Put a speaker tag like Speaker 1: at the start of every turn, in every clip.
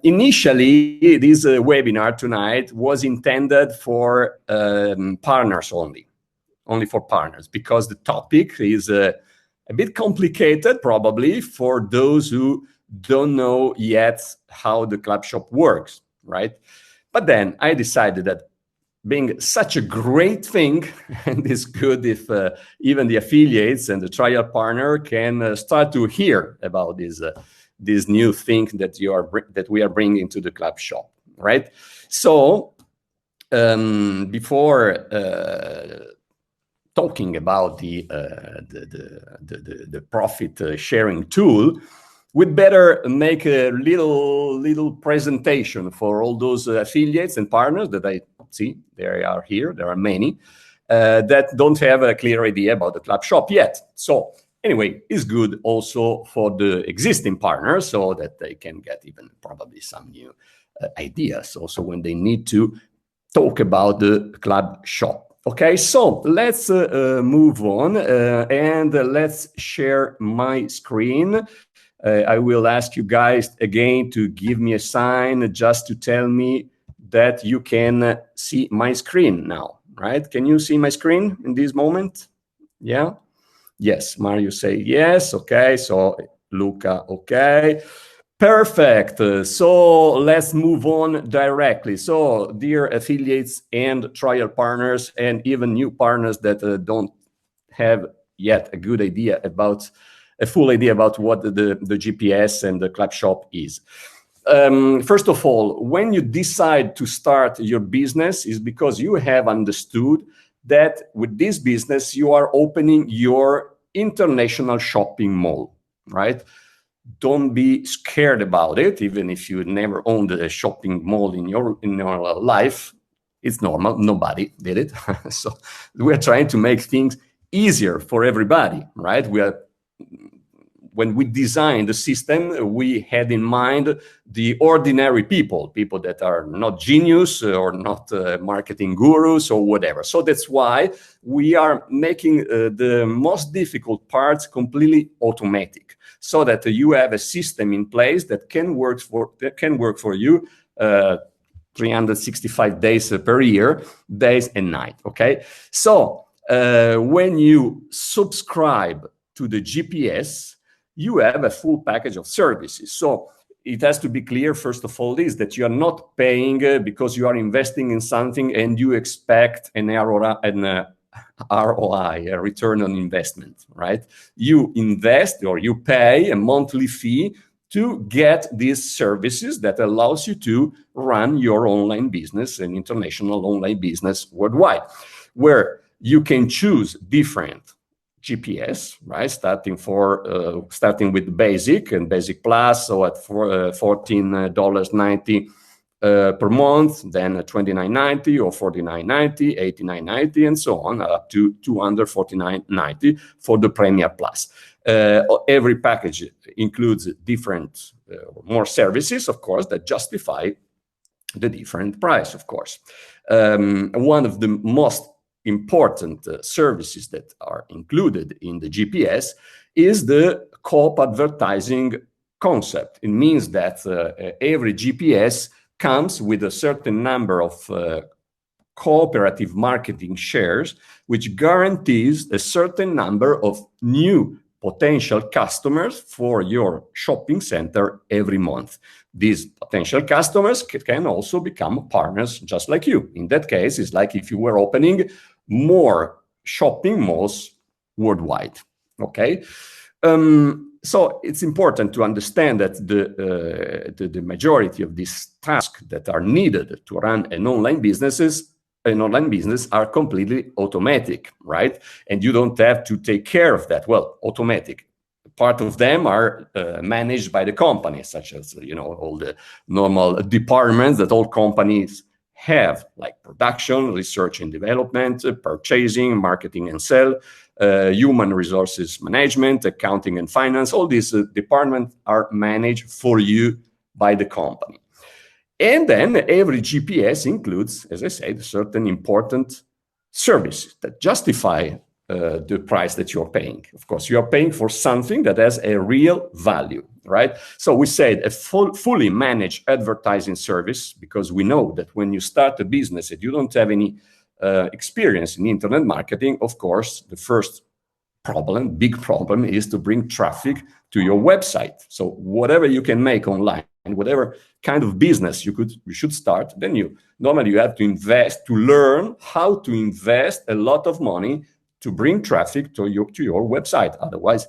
Speaker 1: Initially, this webinar tonight was intended for partners only for partners, because the topic is a bit complicated, probably, for those who don't know yet how the Clubshop works, right? But then I decided that being such a great thing, and it's good if even the affiliates and the trial partner can start to hear about this new thing that we are bringing to the Clubshop, right? So before talking about the profit sharing tool, we'd better make a little presentation for all those affiliates and partners that I see. They are here. There are many that don't have a clear idea about the Clubshop yet. So anyway, it's good also for the existing partners, so that they can get even probably some new ideas also when they need to talk about the Clubshop. Okay, so let's move on and let's share my screen. I will ask you guys again to give me a sign just to tell me that you can see my screen now, right? Can you see my screen in this moment? Yeah? Yes, Mario say yes. Okay, so Luca, okay. Perfect. So let's move on directly. So dear affiliates and trial partners, and even new partners that don't have yet a good idea about, a full idea about what the GPS and the Clubshop is. First of all, when you decide to start your business, is because you have understood that with this business, you are opening your international shopping mall, right? Don't be scared about it, even if you never owned a shopping mall in your life. It's normal. Nobody did it. So we're trying to make things easier for everybody, right? When we designed the system, we had in mind the ordinary people that are not genius or not marketing gurus or whatever. So that's why we are making the most difficult parts completely automatic, so that you have a system in place that can work for you 365 days per year, days and night. Okay, so when you subscribe to the GPS, you have a full package of services. So it has to be clear, first of all, is that you are not paying because you are investing in something and you expect an ROI, a return on investment, right? You invest or you pay a monthly fee to get these services that allows you to run your online business, an international online business worldwide, where you can choose different GPS, right? Starting with basic and basic plus, so at $14.90 per month, then $29.90 or $49.90, $89.90, and so on, up to $249.90 for the Premier Plus. Every package includes different, more services, of course, that justify the different price, of course. One of the most important services that are included in the GPS is the co-op advertising concept. It means that every GPS comes with a certain number of cooperative marketing shares, which guarantees a certain number of new potential customers for your shopping center every month. These potential customers can also become partners just like you. In that case, it's like if you were opening more shopping malls worldwide. Okay, so it's important to understand that the majority of these tasks that are needed to run an online business are completely automatic, right? And you don't have to take care of that. Well, automatic. Part of them are managed by the company, such as all the normal departments that all companies have, like production, research and development, purchasing, marketing and sell, human resources management, accounting and finance. All these departments are managed for you by the company. And then every GPS includes, as I said, certain important services that justify the price that you're paying. Of course, you are paying for something that has a real value, right? So we said a fully managed advertising service, because we know that when you start a business and you don't have any experience in internet marketing, of course, the first big problem is to bring traffic to your website. So whatever you can make online, and whatever kind of business you should start, then you have to invest, to learn how to invest a lot of money to bring traffic to your website. Otherwise,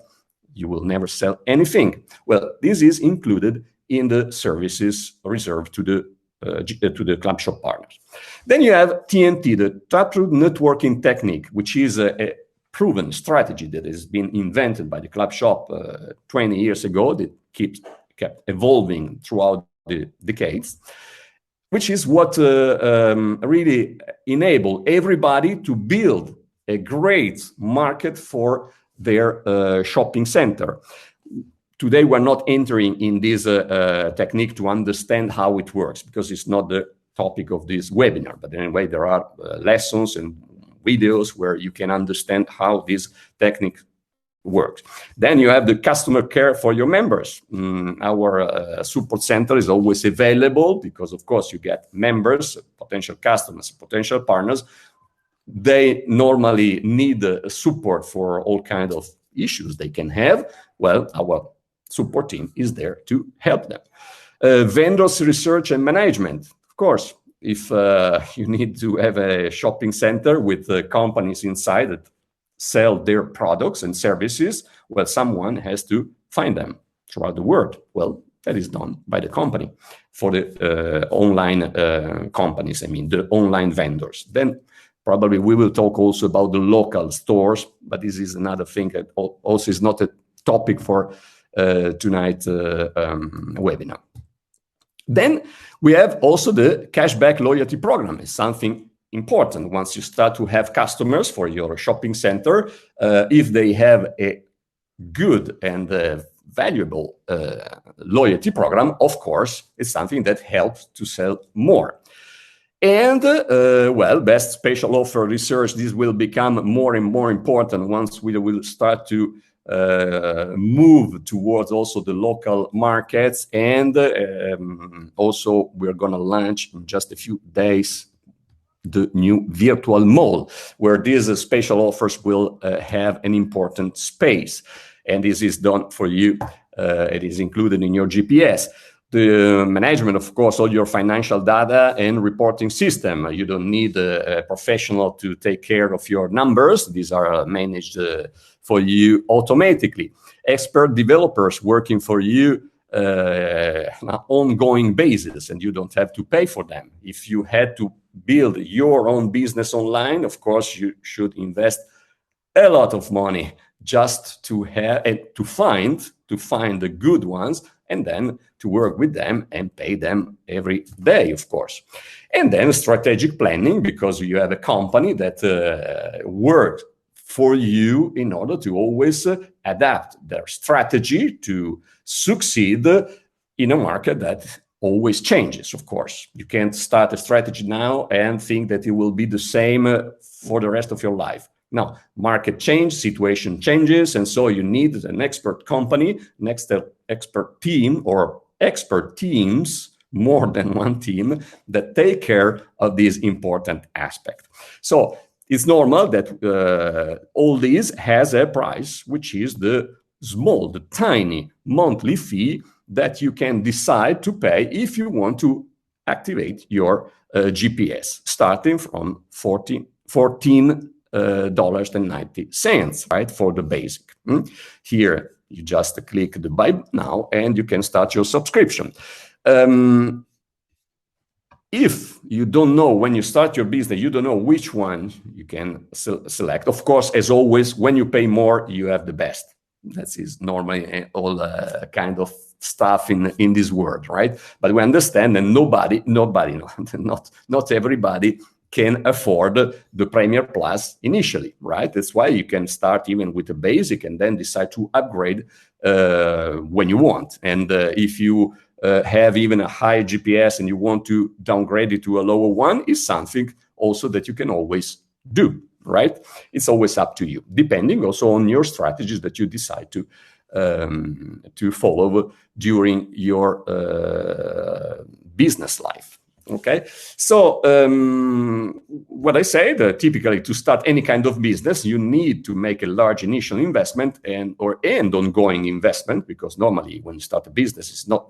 Speaker 1: you will never sell anything. Well, this is included in the services reserved to the Clubshop partners. Then you have TNT, the Taproot Networking Technique, which is a proven strategy that has been invented by the Clubshop 20 years ago, that kept evolving throughout the decades, which is what really enabled everybody to build a great market for their shopping center. Today, we're not entering in this technique to understand how it works, because it's not the topic of this webinar. But anyway, there are lessons and videos where you can understand how this technique works. Then you have the customer care for your members. Our support center is always available, because of course you get members, potential customers, potential partners. They normally need support for all kinds of issues they can have. Well, our support team is there to help them. Vendors research and management. Of course, if you need to have a shopping center with companies inside that sell their products and services, well, someone has to find them throughout the world. Well, that is done by the company for the online companies, I mean, the online vendors. Then probably we will talk also about the local stores, but this is another thing that also is not a topic for tonight's webinar. Then we have also the Cashback loyalty program. It's something important. Once you start to have customers for your shopping center, if they have a good and valuable loyalty program, of course, it's something that helps to sell more. And, well, best special offer research, this will become more and more important once we will start to move towards also the local markets. And also, we're going to launch in just a few days the new virtual mall, where these special offers will have an important space. And this is done for you. It is included in your GPS. The management, of course, all your financial data and reporting system. You don't need a professional to take care of your numbers. These are managed for you automatically. Expert developers working for you on an ongoing basis, and you don't have to pay for them. If you had to build your own business online, of course, you should invest a lot of money just to have and to find the good ones, and then to work with them and pay them every day, of course. And then strategic planning, because you have a company that works for you in order to always adapt their strategy to succeed in a market that always changes, of course. You can't start a strategy now and think that it will be the same for the rest of your life. Now, market change, situation changes, and so you need an expert company, next expert team or expert teams, more than one team, that take care of this important aspect. So it's normal that all this has a price, which is the tiny monthly fee that you can decide to pay if you want to activate your GPS, starting from $14.90, right, for the basic. Here, you just click the buy now, and you can start your subscription. If you don't know when you start your business, you don't know which one you can select. Of course, as always, when you pay more, you have the best. That is normally all kind of stuff in this world, right? But we understand that not everybody can afford the Premier Plus initially, right? That's why you can start even with the basic and then decide to upgrade when you want. And if you have even a high GPS and you want to downgrade it to a lower one, is something also that you can always do. right? It's always up to you, depending also on your strategies that you decide to follow during your business life. Okay, so what I said, typically to start any kind of business, you need to make a large initial investment and ongoing investment, because normally when you start a business, it's not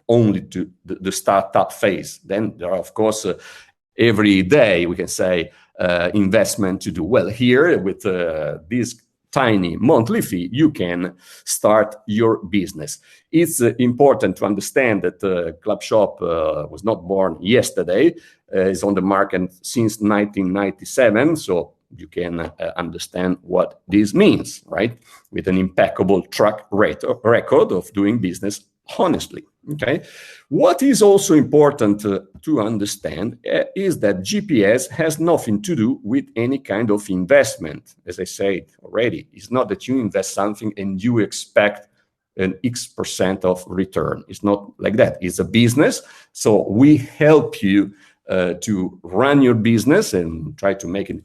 Speaker 1: only to the startup phase. Then there are, of course, every day we can say investment to do. Well, here with this tiny monthly fee, you can start your business. It's important to understand that Clubshop was not born yesterday. It's on the market since 1997, so you can understand what this means, right? With an impeccable track record of doing business honestly. Okay. What is also important to understand is that GPS has nothing to do with any kind of investment. As I said already, it's not that you invest something and you expect an X% of return. It's not like that. It's a business. So we help you to run your business and try to make it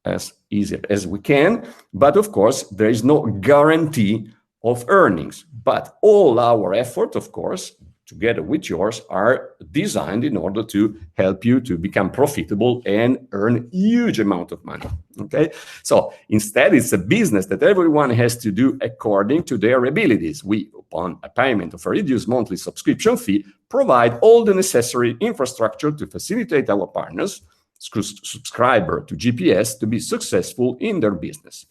Speaker 1: as easy as we can. But of course, there is no guarantee of earnings. But all our efforts, of course, together with yours, are designed in order to help you to become profitable and earn a huge amount of money. Okay, so instead, it's a business that everyone has to do according to their abilities. We, upon a payment of a reduced monthly subscription fee, provide all the necessary infrastructure to facilitate our partners, subscriber to GPS, to be successful in their business.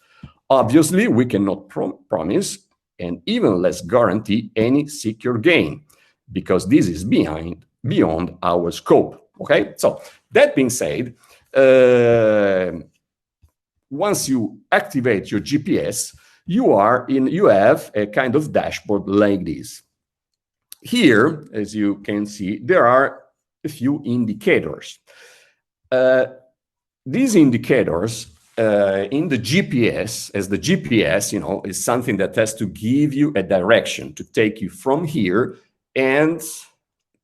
Speaker 1: Obviously, we cannot promise and even less guarantee any secure gain, because this is beyond our scope. Okay, so that being said, once you activate your GPS, you have a kind of dashboard like this. Here, as you can see, there are a few indicators. These indicators in the GPS, as the GPS, is something that has to give you a direction to take you from here and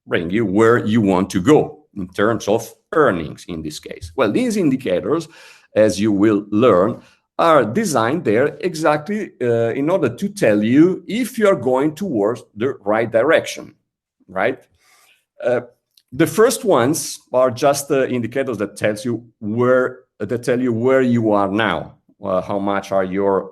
Speaker 1: bring you where you want to go in terms of earnings in this case. Well, these indicators, as you will learn, are designed there exactly in order to tell you if you are going towards the right direction, right? The first ones are just indicators that tell you where you are now, how much are your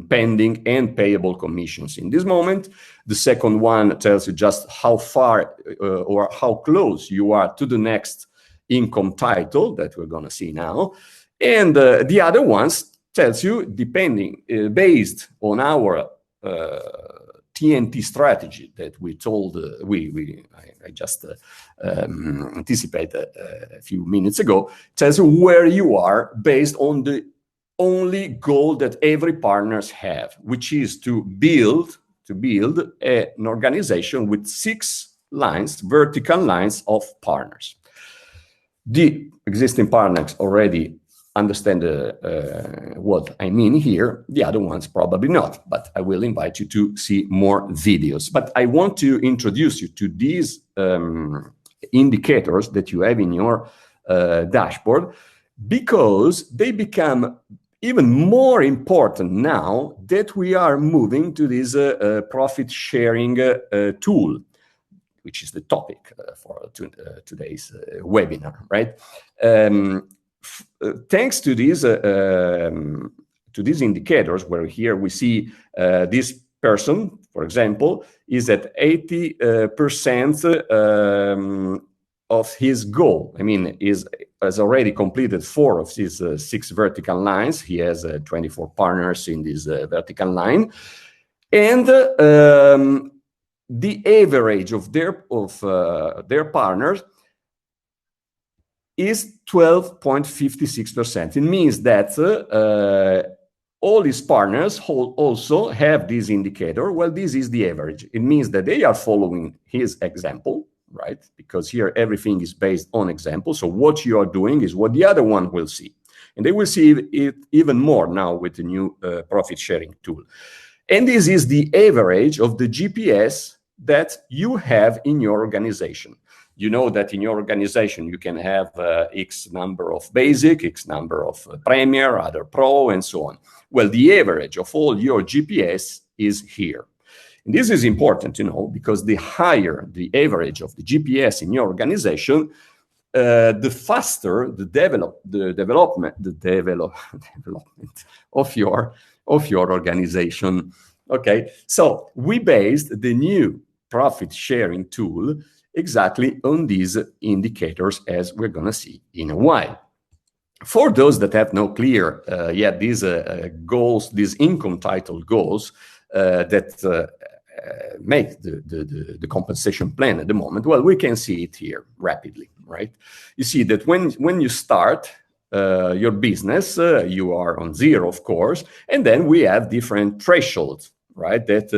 Speaker 1: pending and payable commissions in this moment. The second one tells you just how far or how close you are to the next income title that we're going to see now. And the other ones tells you, depending, based on our TNT strategy that we told, I just anticipated a few minutes ago, tells you where you are based on the only goal that every partners have, which is to build an organization with 6 lines, vertical lines of partners. The existing partners already understand what I mean here. The other ones probably not, but I will invite you to see more videos. But I want to introduce you to these indicators that you have in your dashboard, because they become even more important now that we are moving to this profit sharing tool, which is the topic for today's webinar, right? Thanks to these indicators, where here we see this person, for example, is at 80% of his goal. I mean, has already completed 4 of these 6 vertical lines. He has 24 partners in this vertical line, and the average of their partners is 12.56%. It means that all these partners also have this indicator. Well, this is the average. It means that they are following his example, right? Because here everything is based on example. So what you are doing is what the other one will see. And they will see it even more now with the new profit sharing tool. And this is the average of the GPS that you have in your organization. You know that in your organization you can have X number of basic, X number of Premier, other Pro, and so on. Well, the average of all your GPS is here. And this is important to know, because the higher the average of the GPS in your organization, the faster the development of your organization. Okay, so we based the new profit sharing tool exactly on these indicators, as we're going to see in a while. For those that have no clear yet these goals, these income title goals that make the compensation plan at the moment, well, we can see it here rapidly, right? You see that when you start your business, you are on 0, of course, and then we have different thresholds, right? That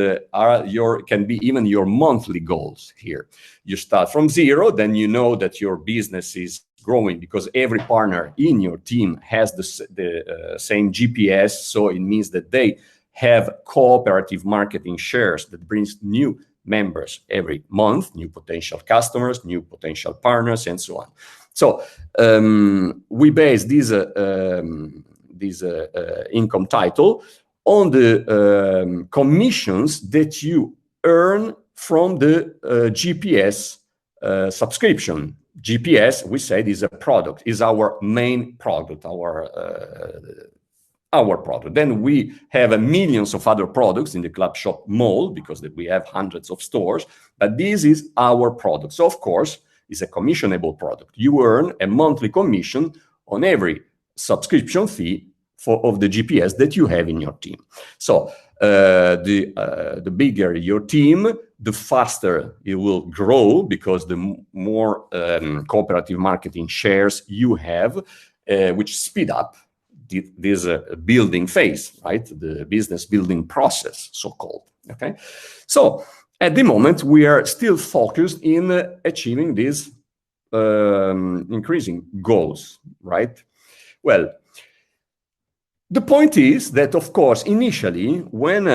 Speaker 1: can be even your monthly goals here. You start from 0, then you know that your business is growing because every partner in your team has the same GPS, so it means that they have cooperative marketing shares that brings new members every month, new potential customers, new potential partners, and so on. So we base this income title on the commissions that you earn from the GPS subscription. GPS, we said, is a product, is our main product, our product. Then we have millions of other products in the Clubshop mall, because we have hundreds of stores, but this is our product. So of course, it's a commissionable product. You earn a monthly commission on every subscription fee of the GPS that you have in your team. So the bigger your team, the faster it will grow, because the more cooperative marketing shares you have, which speed up this building phase, right? The business building process, so-called. Okay, so at the moment we are still focused in achieving these increasing goals, right? Well, the point is that, of course, initially, when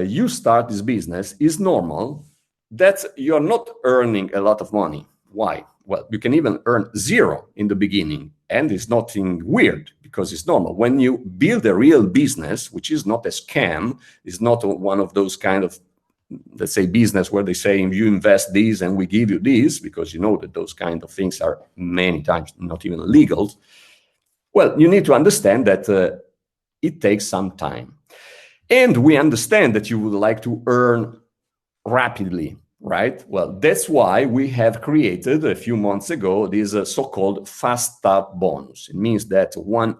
Speaker 1: you start this business, it's normal that you're not earning a lot of money. Why? Well, you can even earn 0 in the beginning, and it's nothing weird, because it's normal. When you build a real business, which is not a scam, is not one of those kind of, let's say, business where they say, you invest this and we give you this, because you know that those kind of things are many times not even legal. Well, you need to understand that it takes some time. And we understand that you would like to earn rapidly, right? Well, that's why we have created a few months ago this so-called fast start bonus. It means that when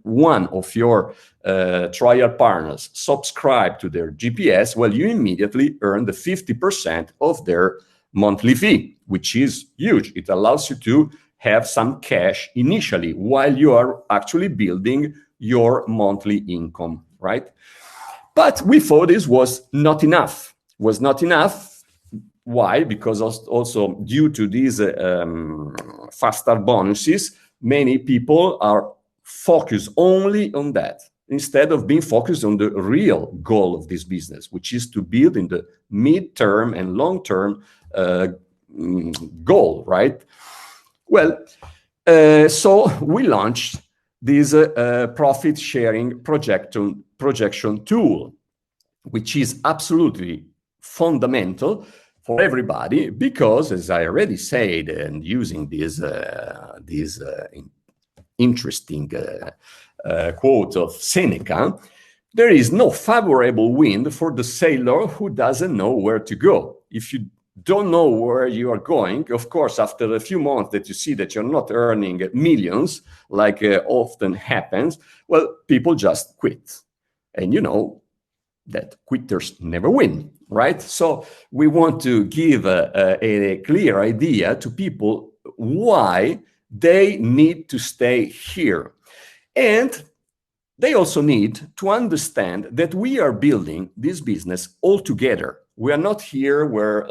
Speaker 1: one of your trial partners subscribe to their GPS, well, you immediately earn the 50% of their monthly fee, which is huge. It allows you to have some cash initially while you are actually building your monthly income, right? But we thought this was not enough. Was not enough. Why? Because also due to these fast start bonuses, many people are focused only on that, instead of being focused on the real goal of this business, which is to build in the mid-term and long-term goal, right? Well, so we launched this profit sharing projection tool, which is absolutely fundamental for everybody, because, as I already said, and using this interesting quote of Seneca, there is no favorable wind for the sailor who doesn't know where to go. If you don't know where you are going, of course, after a few months that you see that you're not earning millions, like often happens, well, people just quit. And you know that quitters never win, right? So we want to give a clear idea to people why they need to stay here. And they also need to understand that we are building this business all together. We are not here where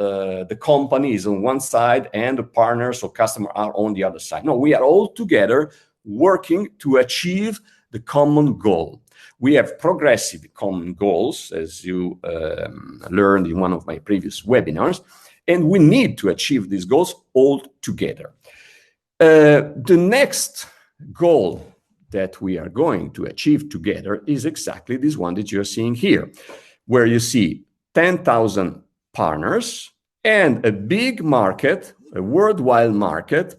Speaker 1: the company is on one side and the partners or customers are on the other side. No, we are all together working to achieve the common goal. We have progressive common goals, as you learned in one of my previous webinars, and we need to achieve these goals all together. The next goal that we are going to achieve together is exactly this one that you're seeing here, where you see 10,000 partners and a big market, a worldwide market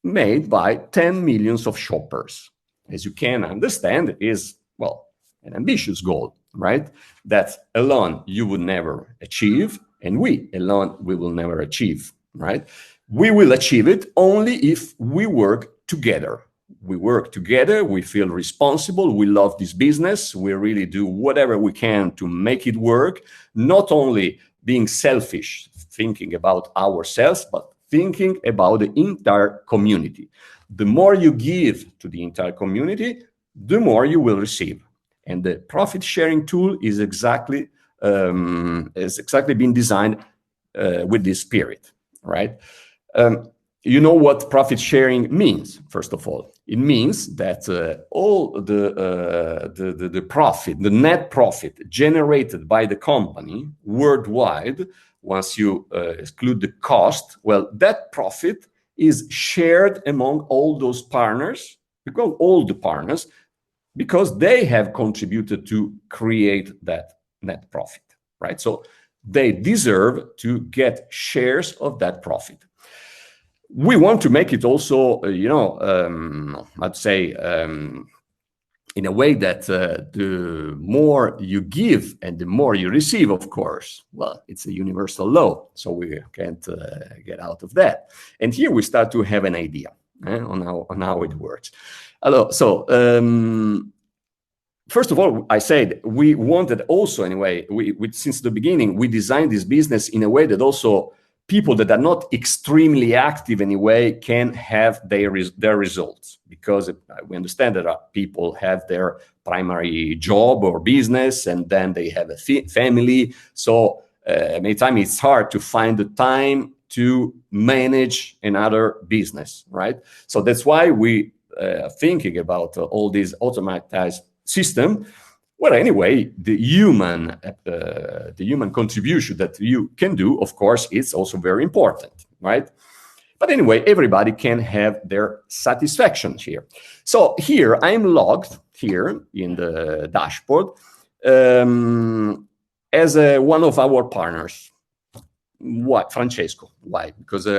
Speaker 1: made by 10 millions of shoppers. As you can understand, is, well, an ambitious goal, right? That alone you would never achieve, and we alone we will never achieve, right? We will achieve it only if we work together. We work together, we feel responsible, we love this business, we really do whatever we can to make it work, not only being selfish, thinking about ourselves, but thinking about the entire community. The more you give to the entire community, the more you will receive. And the profit sharing tool is exactly been designed with this spirit, right? You know what profit sharing means, first of all. It means that all the profit, the net profit generated by the company worldwide, once you exclude the cost, well, that profit is shared among all those partners, because all the partners, because they have contributed to create that net profit, right? So they deserve to get shares of that profit. We want to make it also, I'd say, in a way that the more you give and the more you receive, of course. Well, it's a universal law, so we can't get out of that. And here we start to have an idea on how it works. So first of all, I said we wanted also, anyway, since the beginning, we designed this business in a way that also people that are not extremely active anyway can have their results, because we understand that people have their primary job or business, and then they have a family. So many times it's hard to find the time to manage another business, right? So that's why we are thinking about all these automatized system. Well, anyway, the human contribution that you can do, of course, is also very important, right? But anyway, everybody can have their satisfaction here. So here I'm logged here in the dashboard as one of our partners. Why, Francesco? Why? Because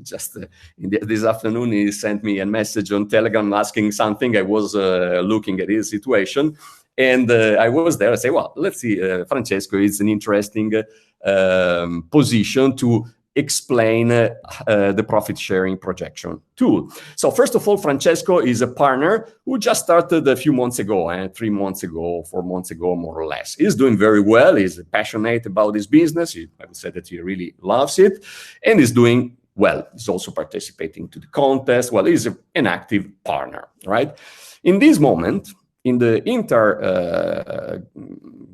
Speaker 1: just this afternoon he sent me a message on Telegram asking something. I was looking at his situation. And I was there. I say, well, let's see. Francesco is an interesting position to explain the profit sharing projection tool. So first of all, Francesco is a partner who just started a few months ago, 3 months ago, 4 months ago, more or less. He's doing very well. He's passionate about his business. I would say that he really loves it, and he's doing well. He's also participating to the contest. Well, he's an active partner, right? In this moment, in the entire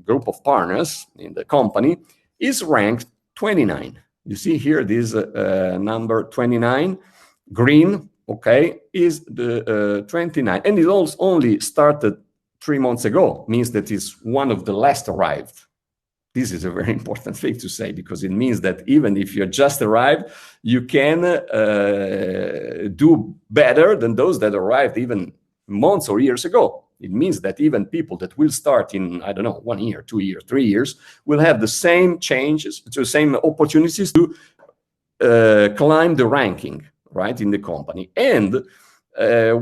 Speaker 1: group of partners in the company, is ranked 29. You see here this number 29, green, okay, is the 29. And it also only started 3 months ago, means that it's one of the last arrived. This is a very important thing to say, because it means that even if you just arrived, you can do better than those that arrived even months or years ago. It means that even people that will start in, I don't know, 1 year, 2 years, 3 years, will have the same changes, the same opportunities to climb the ranking, right, in the company. And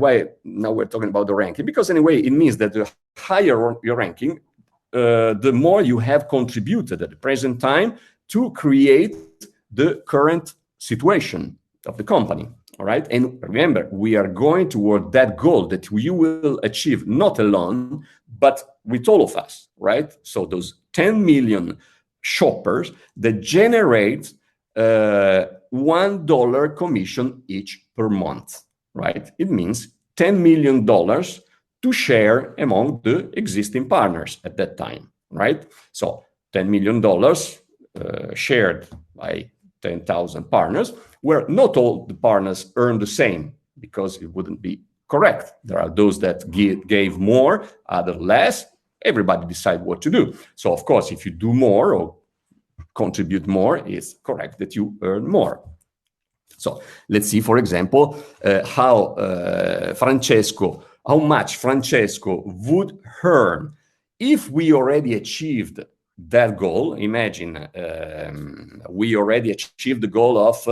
Speaker 1: why now we're talking about the ranking? Because anyway, it means that the higher your ranking, the more you have contributed at the present time to create the current situation of the company. All right. And remember, we are going toward that goal that you will achieve not alone, but with all of us, right? So those 10 million shoppers that generate $1 commission each per month, right? It means $10 million to share among the existing partners at that time, right? So $10 million shared by 10,000 partners, where not all the partners earn the same, because it wouldn't be correct. There are those that gave more, others less, everybody decide what to do. So of course, if you do more or contribute more, it's correct that you earn more. So let's see, for example, how much Francesco would earn if we already achieved that goal. Imagine we already achieved the goal of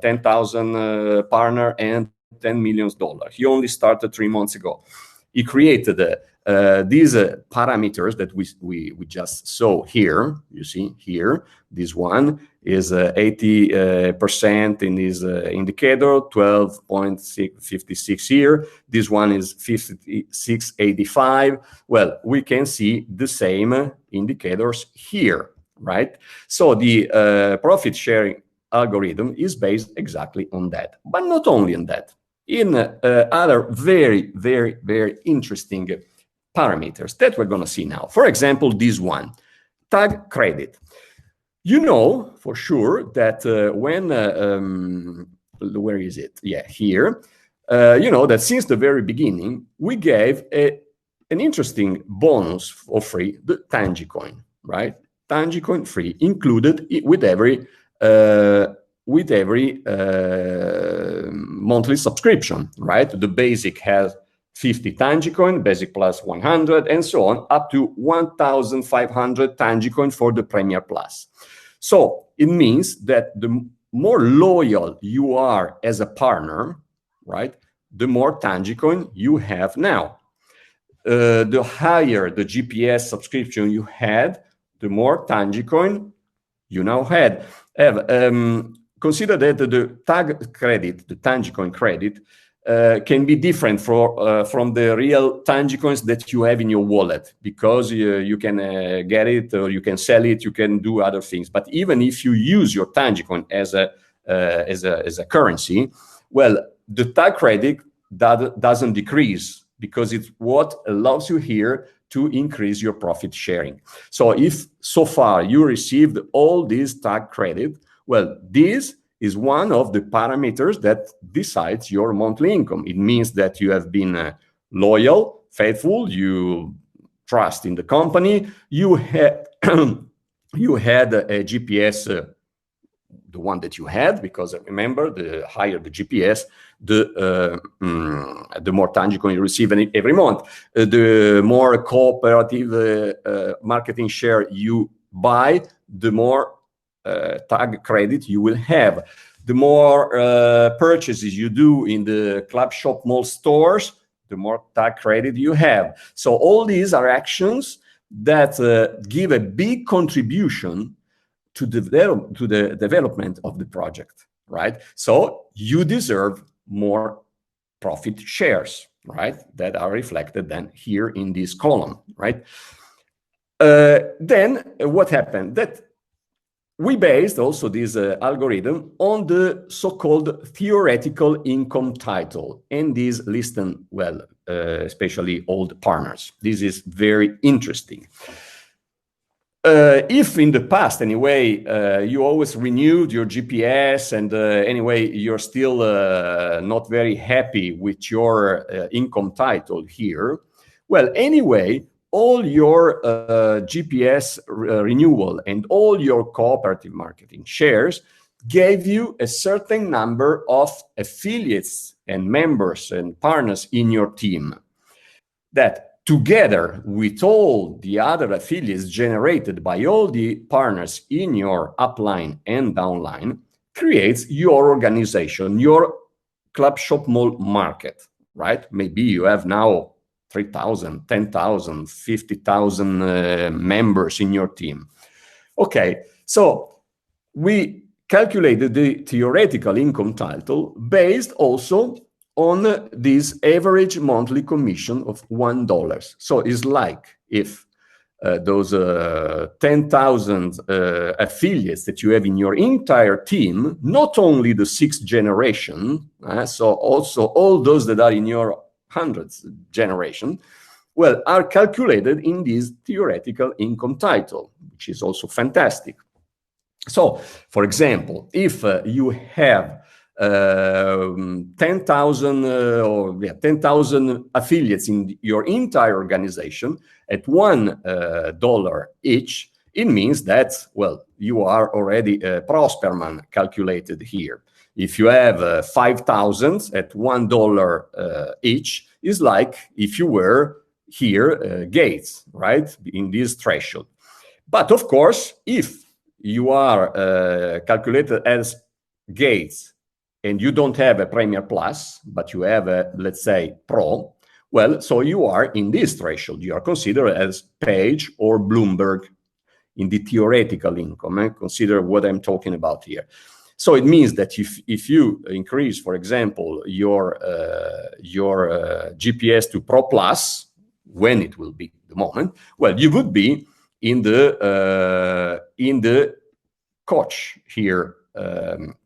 Speaker 1: 10,000 partner and $10 million. He only started 3 months ago. He created these parameters that we just saw here. You see here, this one is 80% in this indicator, 12.56 here. This one is 56.85. Well, we can see the same indicators here, right? So the profit sharing algorithm is based exactly on that, but not only on that. In other very, very, very interesting parameters that we're going to see now. For example, this one, tag credit. You know for sure that when, where is it? Yeah, here. You know that since the very beginning, we gave an interesting bonus for free, the Tangicoin, right? Tangicoin free, included with every monthly subscription, right? The basic has 50 Tangicoin, basic plus 100, and so on, up to 1,500 Tangicoin for the Premier Plus. So it means that the more loyal you are as a partner, right, the more Tangicoin you have now. The higher the GPS subscription you had, the more Tangicoin you now have. Consider that the tag credit, the Tangicoin credit, can be different from the real Tangicoins that you have in your wallet, because you can get it or you can sell it, you can do other things. But even if you use your Tangicoin as a currency, well, the tag credit doesn't decrease, because it's what allows you here to increase your profit sharing. So if so far you received all this tag credit, well, this is one of the parameters that decides your monthly income. It means that you have been loyal, faithful, you trust in the company, you had you had a GPS, the one that you had, because remember, the higher the GPS, the more Tangicoin you receive every month. The more cooperative marketing share you buy, the more tag credit you will have. The more purchases you do in the Clubshop Mall stores, the more tag credit you have. So all these are actions that give a big contribution to the development of the project, right? So you deserve more profit shares, right? That are reflected then here in this column, right? Then what happened? That we based also this algorithm on the so-called theoretical income title, and these listen well, especially old partners. This is very interesting. If in the past, anyway, you always renewed your GPS, and anyway, you're still not very happy with your income title here, well, anyway, all your GPS renewal and all your cooperative marketing shares gave you a certain number of affiliates and members and partners in your team that, together with all the other affiliates generated by all the partners in your upline and downline, creates your organization, your Clubshop Mall market, right? Maybe you have now 3,000, 10,000, 50,000 members in your team. Okay, so we calculated the theoretical income title based also on this average monthly commission of $1. So it's like if those 10,000 affiliates that you have in your entire team, not only the 6th generation, so also all those that are in your 100th generation, well, are calculated in this theoretical income title, which is also fantastic. So, for example, if you have 10,000 affiliates in your entire organization at $1 each, it means that, well, you are already a Prosperman calculated here. If you have 5,000 at $1 each, is like if you were here Gates, right, in this threshold. But of course, if you are calculated as Gates and you don't have a Premier Plus, but you have a, let's say, Pro, well, so you are in this threshold. You are considered as Page or Bloomberg in the theoretical income. Consider what I'm talking about here. So it means that if you increase, for example, your GPS to Pro Plus, when it will be the moment, well, you would be in the coach here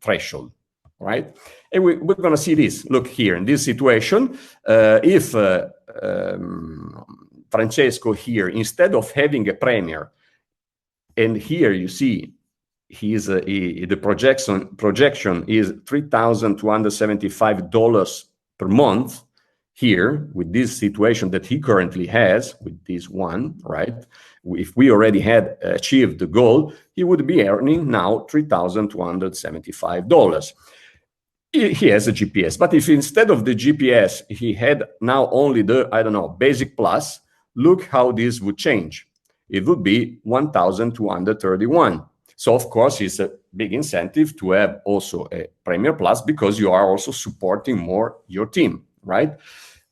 Speaker 1: threshold, right? And we're going to see this. Look here in this situation, if Francesco here, instead of having a Premier, and here you see the projection is $3,275 per month here with this situation that he currently has with this one, right? If we already had achieved the goal, he would be earning now $3,275. He has a GPS, but if instead of the GPS, he had now only the, I don't know, basic plus, look how this would change. It would be 1,231. So of course, it's a big incentive to have also a Premier Plus because you are also supporting more your team, right?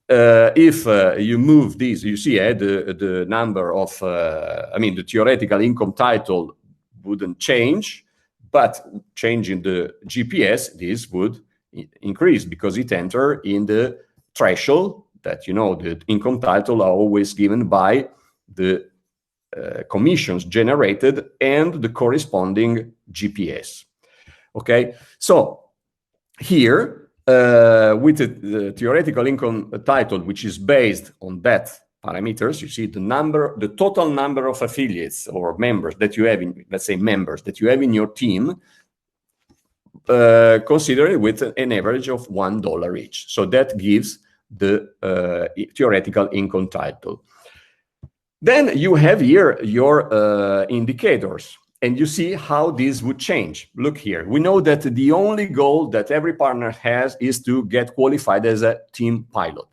Speaker 1: If you move this, you see the number of, the theoretical income title wouldn't change, but changing the GPS, this would increase because it enter in the threshold that, you know, the income title are always given by the commissions generated and the corresponding GPS. Okay, so here with the theoretical income title, which is based on that parameters, you see the total number of affiliates or members that you have in, let's say, members that you have in your team, consider it with an average of $1 each. So that gives the theoretical income title. Then you have here your indicators, and you see how this would change. Look here. We know that the only goal that every partner has is to get qualified as a team pilot.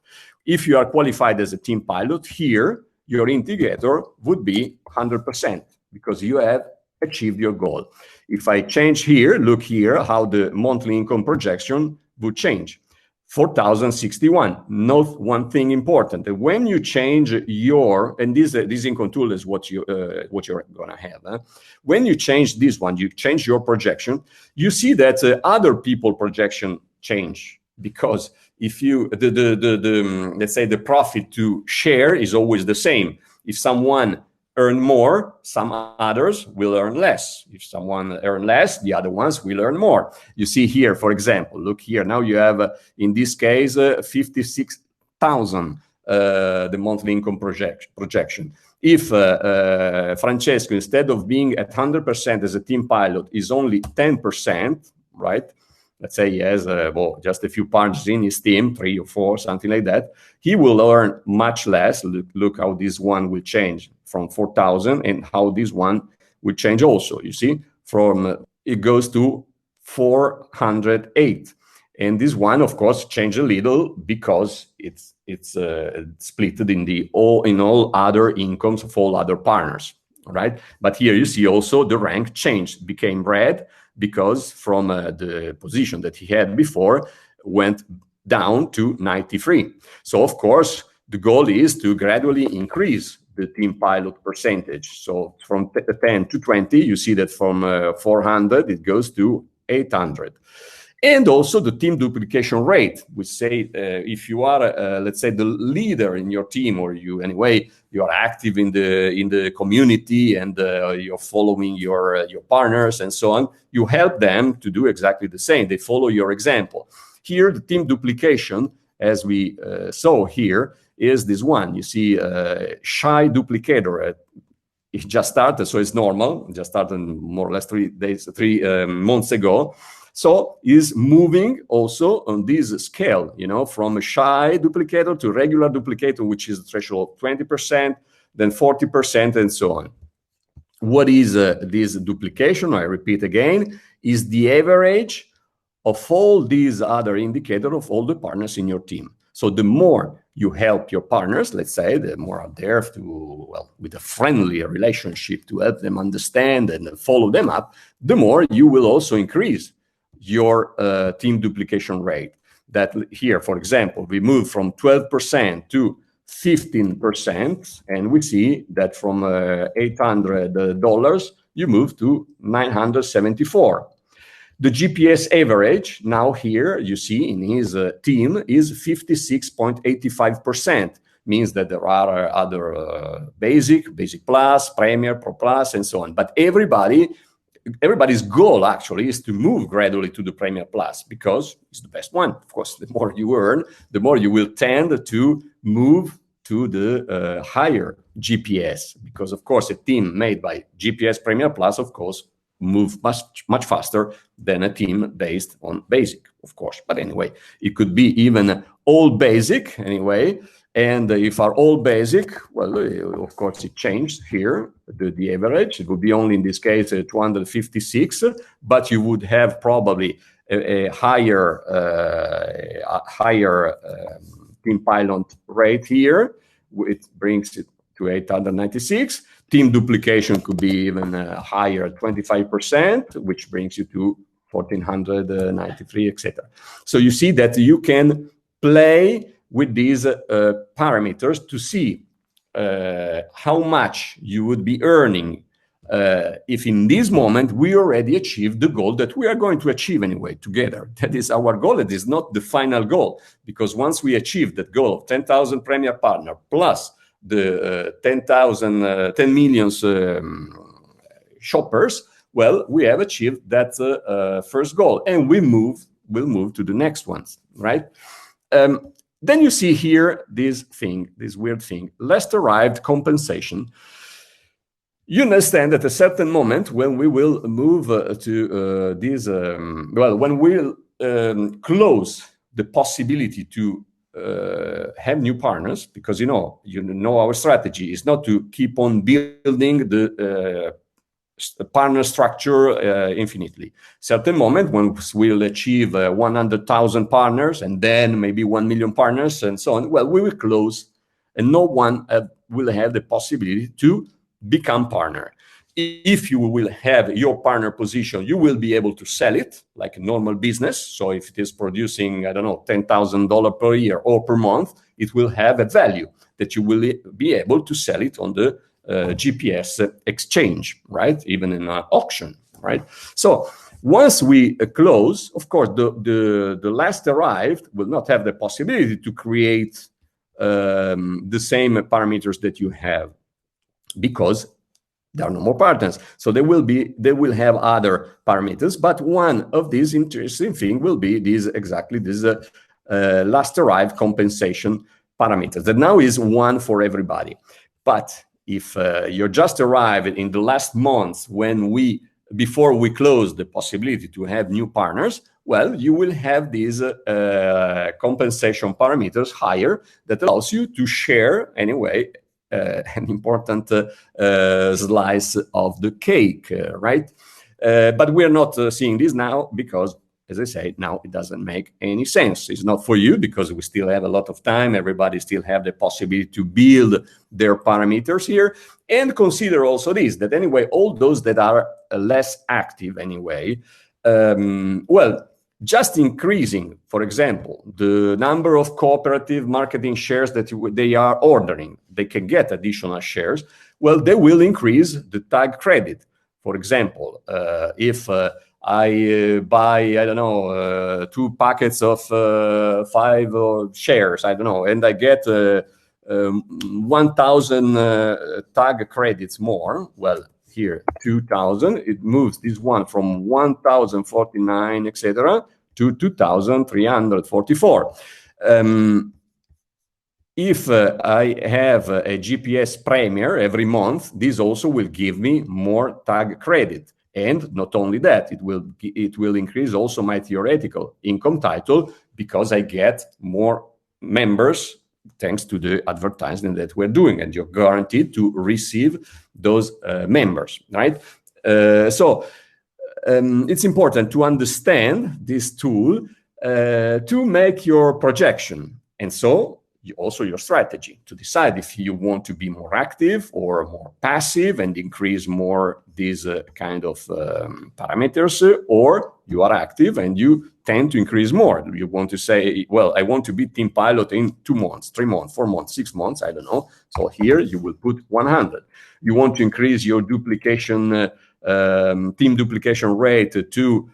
Speaker 1: If you are qualified as a team pilot, here, your indicator would be 100% because you have achieved your goal. If I change here, look here how the monthly income projection would change. 4,061. Note one thing important: when you change your, and this income tool is what you're gonna have. When you change this one, you change your projection. You see that other people projection change because if you let's say the profit to share is always the same. If someone earn more, some others will earn less. If someone earn less, the other ones will earn more. You see here, for example, look here. Now you have, in this case, 56,000, the monthly income projection. If Francesco, instead of being at 100% as a team pilot, is only 10%, right? Let's say he has just a few partners in his team, 3 or 4, something like that. He will earn much less. Look how this one will change from 4,000 and how this one will change also. You see, from it goes to 408. And this one, of course, changed a little because it's split in all other incomes of all other partners, right? But here you see also the rank changed, became red, because from the position that he had before went down to 93. So of course, the goal is to gradually increase the team pilot percentage. So from 10 to 20, you see that from 400, it goes to 800. And also the team duplication rate. We say if you are, let's say, the leader in your team, or you are active in the community and you're following your partners and so on, you help them to do exactly the same. They follow your example. Here, the team duplication, as we saw here, is this one. You see, shy duplicator. It just started, so it's normal. It just started more or less 3 months ago. So is moving also on this scale, you know, from a shy duplicator to regular duplicator, which is the threshold of 20%, then 40%, and so on. What is this duplication? I repeat again, is the average of all these other indicators of all the partners in your team. So the more you help your partners, let's say, the more are there to, well, with a friendly relationship to help them understand and follow them up, the more you will also increase your team duplication rate. That here, for example, we move from 12% to 15%, and we see that from $800, you move to $974. The GPS average now here, you see in his team, is 56.85%. Means that there are other basic plus, premier, pro plus, and so on. But everybody's goal actually is to move gradually to the premier plus because it's the best one. Of course, the more you earn, the more you will tend to move to the higher GPS, because of course a team made by GPS Premier Plus, of course, move much faster than a team based on basic, of course. But anyway, it could be even all basic anyway. And if are all basic, well, of course, it changed here, the average. It would be only in this case 256, but you would have probably a higher team pilot rate here. It brings it to 896. Team duplication could be even higher, 25%, which brings you to 1493, etc. So you see that you can play with these parameters to see how much you would be earning if in this moment we already achieved the goal that we are going to achieve anyway together. That is our goal. It is not the final goal, because once we achieve that goal of 10,000 Premier Partner plus the 10 million shoppers, well, we have achieved that first goal, and we'll move to the next ones, right? Then you see here this weird thing, last arrived compensation. You understand at a certain moment when we will move to this, when we'll close the possibility to have new partners, because you know our strategy is not to keep on building the partner structure infinitely. Certain moment when we'll achieve 100,000 partners and then maybe 1 million partners and so on, well, we will close and no one will have the possibility to become partner. If you will have your partner position, you will be able to sell it like a normal business. So if it is producing, I don't know, $10,000 per year or per month, it will have a value that you will be able to sell it on the GPS exchange, right? Even in an auction, right? So once we close, of course, the last arrived will not have the possibility to create the same parameters that you have, because there are no more partners. So they will have other parameters, but one of these interesting thing will be this last arrived compensation parameters that now is one for everybody. But if you just arrived in the last month before we close the possibility to have new partners, well, you will have these compensation parameters higher that allows you to share anyway an important slice of the cake, right? But we're not seeing this now because, as I say, now it doesn't make any sense. It's not for you because we still have a lot of time. Everybody still have the possibility to build their parameters here. And consider also this, that anyway, all those that are less active anyway, well, just increasing, for example, the number of cooperative marketing shares that they are ordering, they can get additional shares, well, they will increase the tag credit. For example, if I buy, I don't know, 2 packets of 5 shares, I don't know, and I get 1,000 tag credits more, well, here 2,000, it moves this one from 1,049, etc., to 2,344. If I have a GPS Premier every month, this also will give me more tag credit. And not only that, it will increase also my theoretical income title, because I get more members thanks to the advertising that we're doing, and you're guaranteed to receive those members, right? So it's important to understand this tool to make your projection, and so also your strategy, to decide if you want to be more active or more passive and increase more these kind of parameters, or you are active and you tend to increase more. You want to say, well, I want to be team pilot in 2 months, 3 months, 4 months, 6 months, I don't know. So here you will put 100. You want to increase your duplication, team duplication rate to,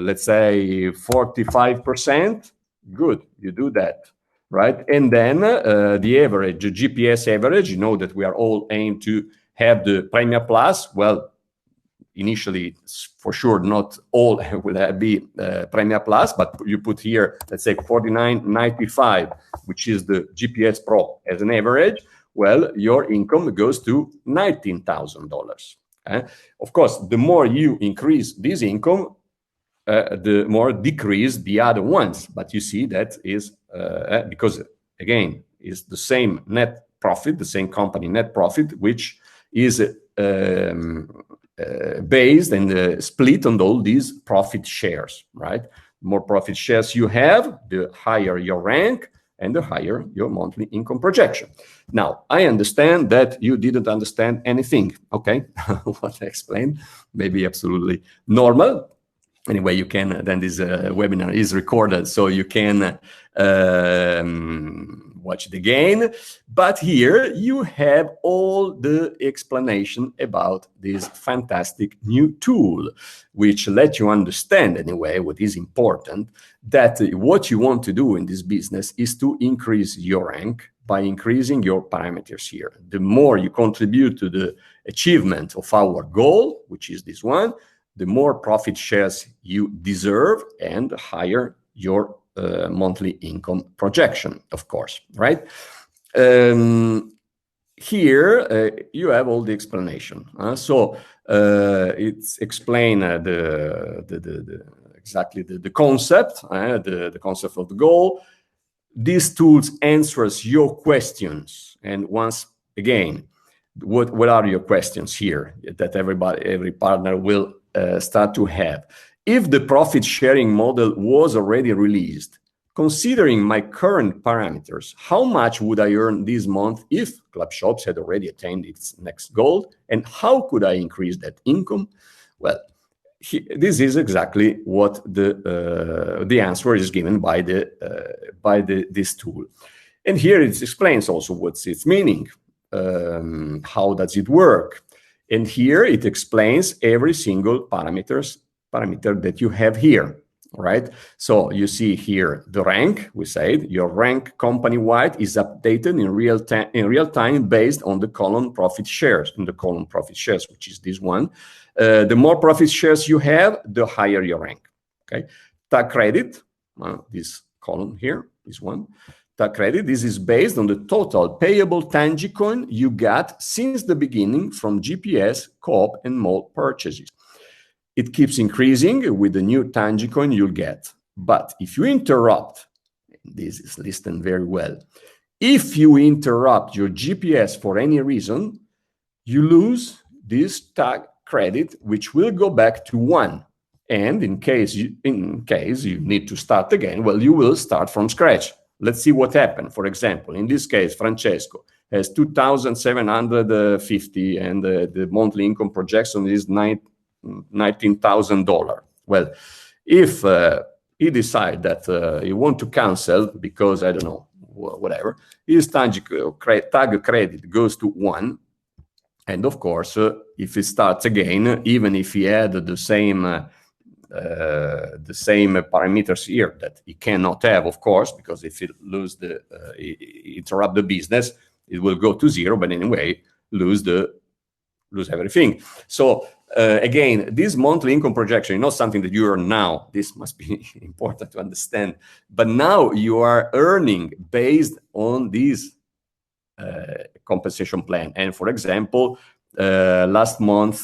Speaker 1: let's say, 45%. Good, you do that. Right, and then the average, the GPS average, you know that we are all aimed to have the Premia Plus. Well, initially, for sure, not all will be Premia Plus, but you put here, let's say, 49.95, which is the GPS Pro as an average. Well, your income goes to $19,000. Of course, the more you increase this income, the more decrease the other ones. But you see that is because, again, is the same net profit, the same company net profit, which is based and split on all these profit shares, right? The more profit shares you have, the higher your rank and the higher your monthly income projection. Now, I understand that you didn't understand anything, okay? What I explained may be absolutely normal. Anyway, you can, then this webinar is recorded, so you can watch it again. But here you have all the explanation about this fantastic new tool, which lets you understand, anyway, what is important, that what you want to do in this business is to increase your rank by increasing your parameters here. The more you contribute to the achievement of our goal, which is this one, the more profit shares you deserve and higher your monthly income projection, of course, right? Here you have all the explanation. So it's explain exactly the concept, the concept of the goal. These tools answers your questions, and once again, what are your questions here that every partner will start to have? If the profit sharing model was already released, considering my current parameters, how much would I earn this month if Clubshops had already attained its next goal? And how could I increase that income? Well, this is exactly what the answer is given by this tool. And here it explains also what's its meaning. How does it work? And here it explains every single parameter that you have here, right? So you see here the rank. We said your rank company-wide is updated in real time based on the column profit shares, which is this one. The more profit shares you have, the higher your rank. Okay, tag credit, this column here, this one. Tag credit, this is based on the total payable Tangicoin you got since the beginning from GPS, Coop, and Mall purchases. It keeps increasing with the new Tangicoin you'll get. But if you interrupt, this is listed very well, if you interrupt your GPS for any reason, you lose this tag credit, which will go back to 1. And in case you need to start again, well, you will start from scratch. Let's see what happened. For example, in this case, Francesco has 2,750 and the monthly income projection is $19,000. Well, if he decides that he wants to cancel because, I don't know, whatever, his tag credit goes to 1. And of course, if he starts again, even if he had the same parameters here that he cannot have, of course, because if he interrupt the business, it will go to 0. But anyway, lose everything. So again, this monthly income projection is not something that you earn now. This must be important to understand. But now you are earning based on this compensation plan. And for example, Last month,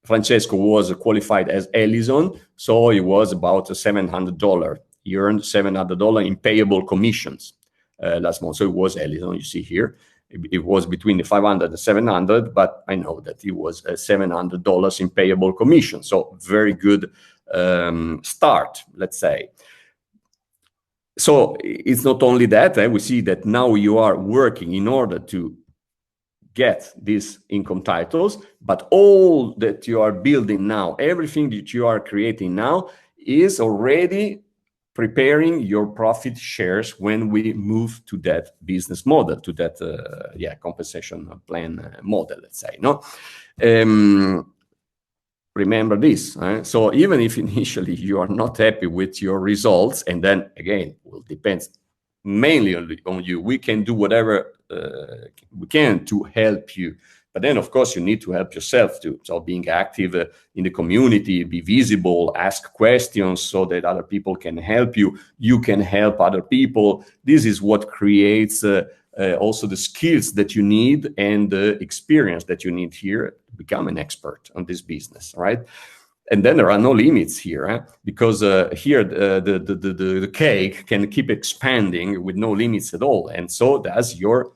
Speaker 1: Francesco was qualified as Ellison, so it was about $700. He earned $700 in payable commissions last month. So it was Ellison, you see here. It was between the 500 and 700, but I know that it was $700 in payable commission. So very good start, let's say. So it's not only that, we see that now you are working in order to get these income titles, but all that you are building now, everything that you are creating now is already preparing your profit shares when we move to that business model, to that compensation plan model, let's say. No, remember this. So even if initially you are not happy with your results, and then again, well, depends mainly on you. We can do whatever we can to help you. But then, of course, you need to help yourself too. So being active in the community, be visible, ask questions so that other people can help you. You can help other people. This is what creates also the skills that you need and the experience that you need here to become an expert on this business, right? And then there are no limits here, because here the cake can keep expanding with no limits at all. And so does your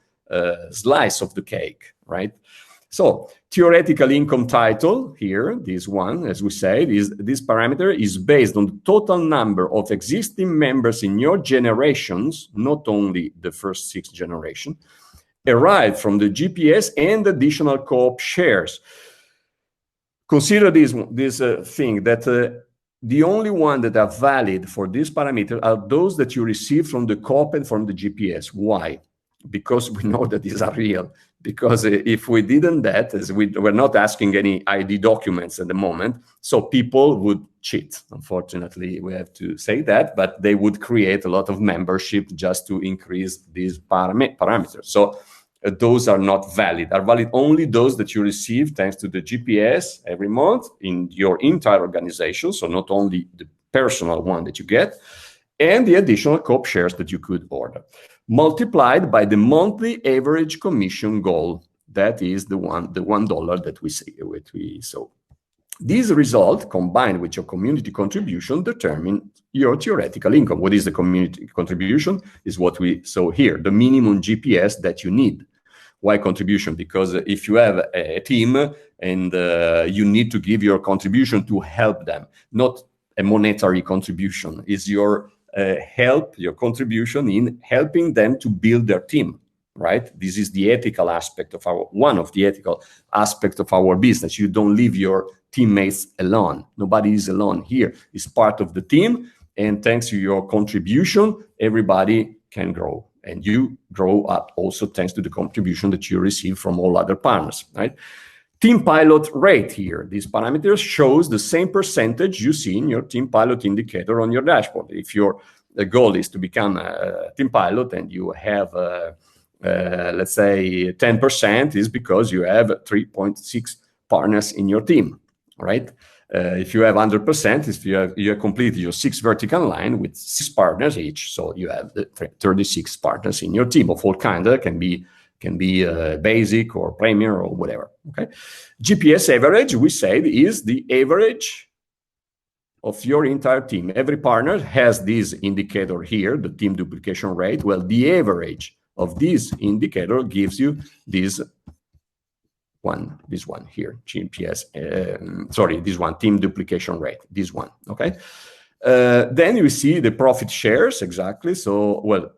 Speaker 1: slice of the cake, right? So theoretical income title here, this one, as we said, this parameter is based on the total number of existing members in your generations, not only the first 6 generations, derived from the GPS and additional co-op shares. Consider this thing that the only one that are valid for this parameter are those that you receive from the co-op and from the GPS. Why? Because we know that these are real. Because if we didn't that, as we're not asking any ID documents at the moment, so people would cheat. Unfortunately, we have to say that, but they would create a lot of membership just to increase these parameters. So those are not valid. Are valid only those that you receive thanks to the GPS every month in your entire organization. So not only the personal one that you get, and the additional co-op shares that you could order, multiplied by the monthly average commission goal. That is the $1 that we see. So this result, combined with your community contribution, determine your theoretical income. What is the community contribution? Is what we saw here, the minimum GPS that you need. Why contribution? Because if you have a team and you need to give your contribution to help them, not a monetary contribution, is your your contribution in helping them to build their team, right? This is the ethical aspect of one of the ethical aspects of our business. You don't leave your teammates alone. Nobody is alone here. It's part of the team, and thanks to your contribution, everybody can grow. And you grow up also thanks to the contribution that you receive from all other partners, right? Team pilot rate here. This parameter shows the same percentage you see in your team pilot indicator on your dashboard. If your goal is to become a team pilot and you have, let's say, 10%, is because you have 3.6 partners in your team, right? If you have 100%, if you have completed your 6 vertical line with 6 partners each, so you have the 36 partners in your team of all kinds. Can be basic or premier or whatever. Okay, GPS average, we said, is the average of your entire team. Every partner has this indicator here, the team duplication rate. Well, the average of this indicator gives you this one here, GPS, this one, team duplication rate, this one, okay? Then you see the profit shares, exactly. So, well,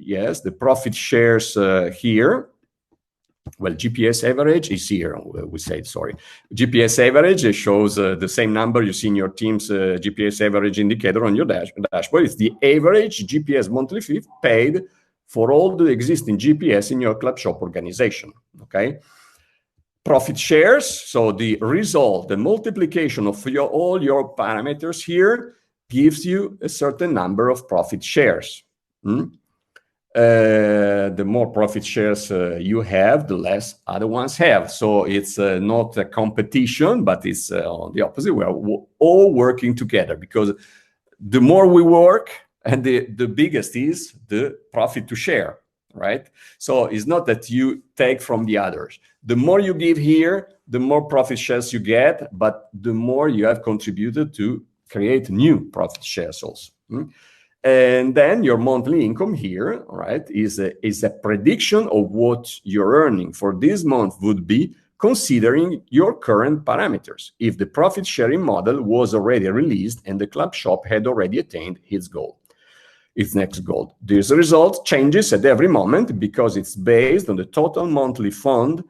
Speaker 1: yes, the profit shares here. Well, GPS average is here, we said, sorry. GPS average shows the same number you see in your team's GPS average indicator on your dashboard. It's the average GPS monthly fee paid for all the existing GPS in your Clubshop organization, okay? Profit shares, so the result, the multiplication of all your parameters here gives you a certain number of profit shares. The more profit shares you have, the less other ones have. So it's not a competition, but it's on the opposite. We are all working together, because the more we work, and the biggest is the profit to share. right? So it's not that you take from the others. The more you give here, the more profit shares you get, but the more you have contributed to create new profit shares also. And then your monthly income here, right, is a prediction of what your earning for this month would be, considering your current parameters, if the profit sharing model was already released and the club shop had already attained its goal. Its next goal. This result changes at every moment because it's based on the total monthly fund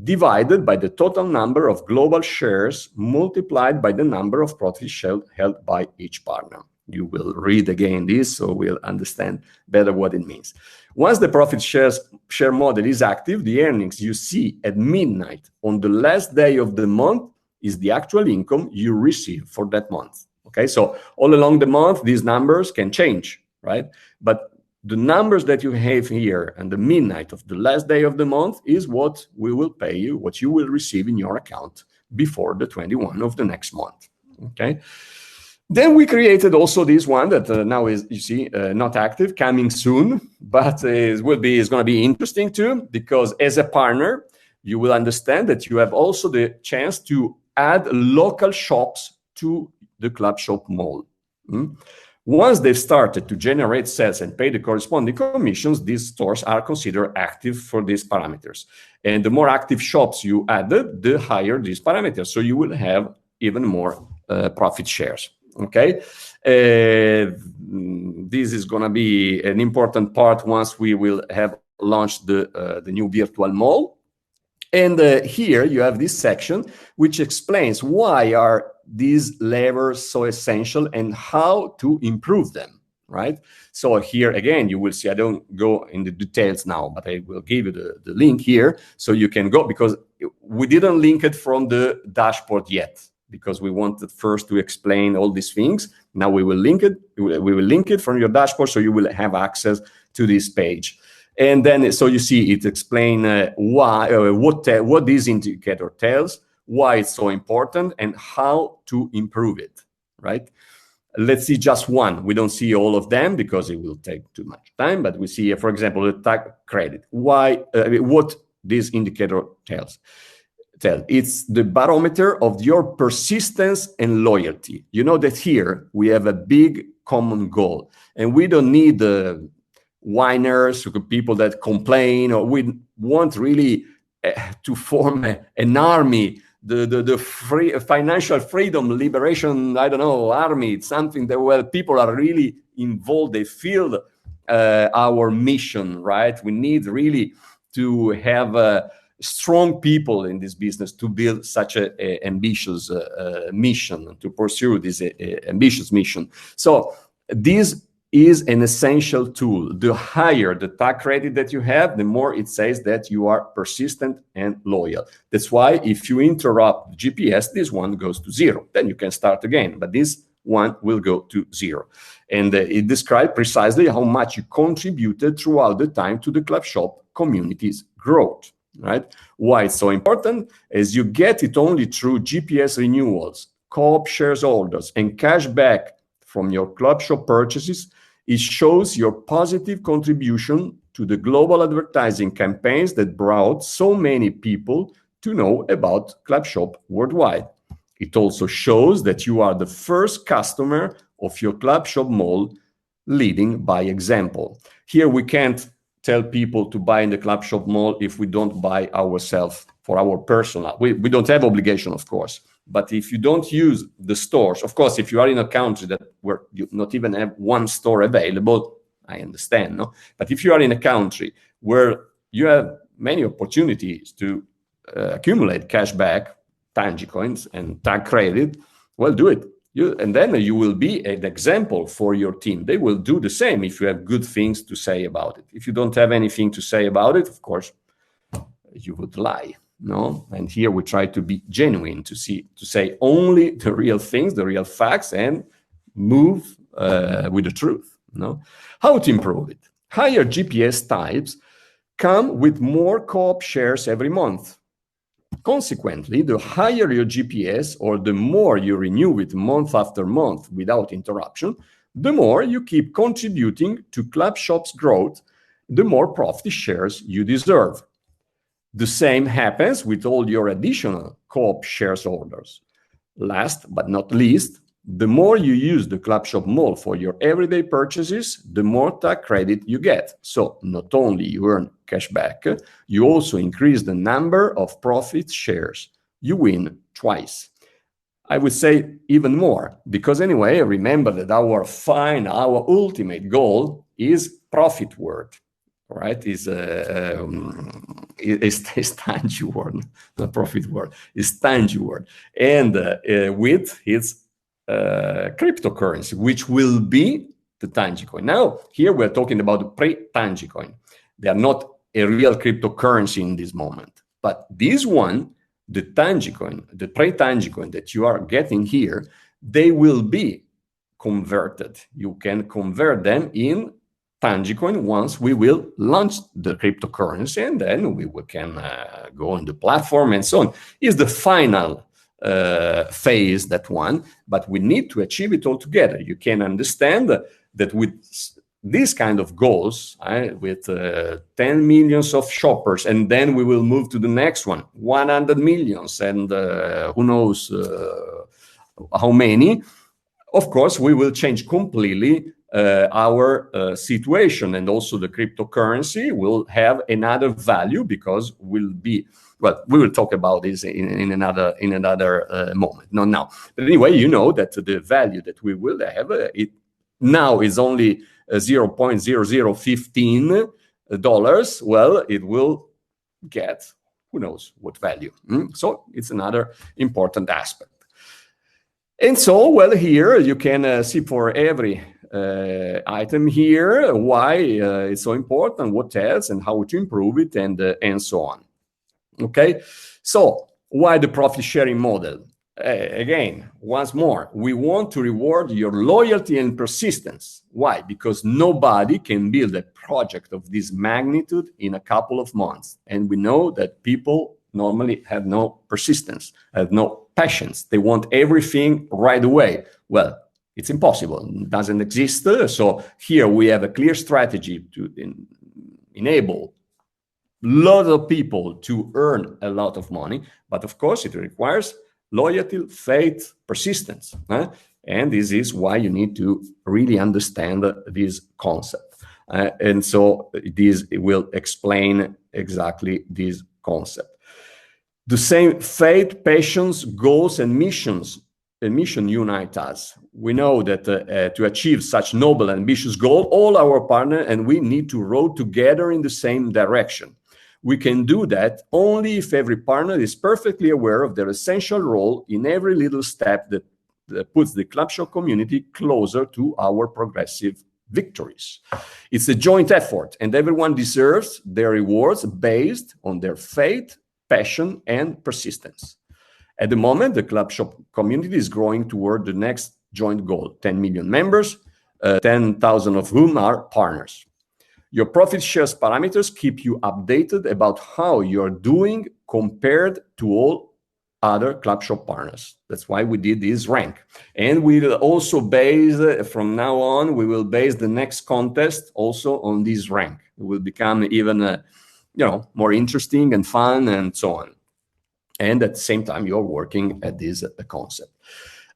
Speaker 1: divided by the total number of global shares multiplied by the number of profit shares held by each partner. You will read again this, so we'll understand better what it means. Once the profit share model is active, the earnings you see at midnight on the last day of the month is the actual income you receive for that month. Okay, so all along the month, these numbers can change, right? But the numbers that you have here and the midnight of the last day of the month is what we will pay you, what you will receive in your account before the 21 of the next month. Okay. Then we created also this one that now is, you see, not active, coming soon, but it's going to be interesting too, because as a partner, you will understand that you have also the chance to add local shops to the Clubshop Mall. Once they've started to generate sales and pay the corresponding commissions, these stores are considered active for these parameters. And the more active shops you added, the higher these parameters. So you will have even more profit shares. Okay, this is going to be an important part once we will have launched the new virtual mall. And here you have this section which explains why are these levers so essential and how to improve them, right? So here again, you will see, I don't go in the details now, but I will give you the link here so you can go, because we didn't link it from the dashboard yet, because we wanted first to explain all these things. Now we will link it. We will link it from your dashboard, so you will have access to this page. And then, so you see, it explains what this indicator tells, why it's so important, and how to improve it, right? Let's see just one. We don't see all of them because it will take too much time, but we see, for example, the tax credit. What this indicator tells. It's the barometer of your persistence and loyalty. You know that here we have a big common goal, and we don't need the whiners, people that complain, or we want really to form an army, the free financial freedom liberation, I don't know, army. It's something that, well, people are really involved. They feel our mission, right? We need really to have strong people in this business to build such an ambitious mission, to pursue this ambitious mission. So this is an essential tool. The higher the tax credit that you have, the more it says that you are persistent and loyal. That's why if you interrupt GPS, this one goes to 0. Then you can start again, but this one will go to 0. And it describes precisely how much you contributed throughout the time to the Clubshop community's growth, right? Why it's so important is you get it only through GPS renewals, co-op shares orders, and cashback from your Clubshop purchases. It shows your positive contribution to the global advertising campaigns that brought so many people to know about Clubshop worldwide. It also shows that you are the first customer of your Clubshop mall, leading by example. Here we can't tell people to buy in the Clubshop mall if we don't buy ourselves for our personal. We don't have obligation, of course. But if you don't use the stores, of course, if you are in a country where you not even have one store available, I understand, no? But if you are in a country where you have many opportunities to accumulate cashback, Tangi coins, and tag credit, well, do it. And then you will be an example for your team. They will do the same if you have good things to say about it. If you don't have anything to say about it, of course, you would lie. No, and here we try to be genuine, to say only the real things, the real facts, and move with the truth. No, how to improve it? Higher GPS types come with more co-op shares every month. Consequently, the higher your GPS, or the more you renew it month after month without interruption, the more you keep contributing to Clubshop's growth, the more profit shares you deserve. The same happens with all your additional co-op shareholders. Last but not least, the more you use the Clubshop Mall for your everyday purchases, the more tax credit you get. So not only you earn cashback, you also increase the number of profit shares. You win twice. I would say even more, because anyway, remember that our ultimate goal is profit word, right? Is tangible word, not profit word, is tangible word, and with its cryptocurrency, which will be the tangible coin. Now, here we're talking about the pre-tangible coin. They are not a real cryptocurrency in this moment, but this one, the tangible coin, the pre-tangible coin that you are getting here, they will be converted. You can convert them in tangible coin once we will launch the cryptocurrency, and then we can go on the platform and so on. Is the final phase, that one, but we need to achieve it all together. You can understand that with these kind of goals, with 10 millions of shoppers, and then we will move to the next one, 100 millions, and who knows how many. Of course, we will change completely our situation, and also the cryptocurrency will have another value, because we'll be, well, we will talk about this in another moment, not now. But anyway, you know that the value that we will have, it now is only $0.0015. Well, it will get who knows what value. So it's another important aspect. And so, well, here you can see for every item here why it's so important, what else, and how to improve it, and so on. Okay, so why the profit sharing model? Again, once more, we want to reward your loyalty and persistence. Why? Because nobody can build a project of this magnitude in a couple of months. And we know that people normally have no persistence, have no patience. They want everything right away. Well, it's impossible. It doesn't exist. So here we have a clear strategy to enable lots of people to earn a lot of money. But of course, it requires loyalty, faith, persistence. And this is why you need to really understand this concept. And so this will explain exactly this concept. The same faith, patience, goals, and mission unite us. We know that to achieve such noble and ambitious goal, all our partners and we need to row together in the same direction. We can do that only if every partner is perfectly aware of their essential role in every little step that puts the Clubshop community closer to our progressive victories. It's a joint effort, and everyone deserves their rewards based on their faith, passion, and persistence. At the moment, the Clubshop community is growing toward the next joint goal, 10 million members, 10,000 of whom are partners. Your profit shares parameters keep you updated about how you're doing compared to all other Clubshop partners. That's why we did this rank. And we'll also base, from now on, we will base the next contest also on this rank. It will become even more interesting and fun and so on. And at the same time, you're working at this concept.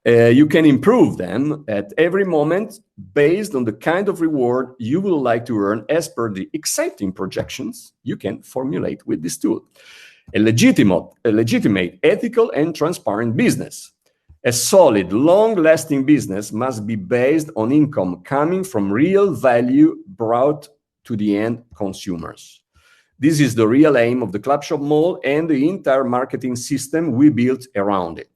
Speaker 1: You can improve them at every moment based on the kind of reward you would like to earn as per the exciting projections you can formulate with this tool. A legitimate, ethical, and transparent business. A solid, long-lasting business must be based on income coming from real value brought to the end consumers. This is the real aim of the Clubshop Mall and the entire marketing system we built around it.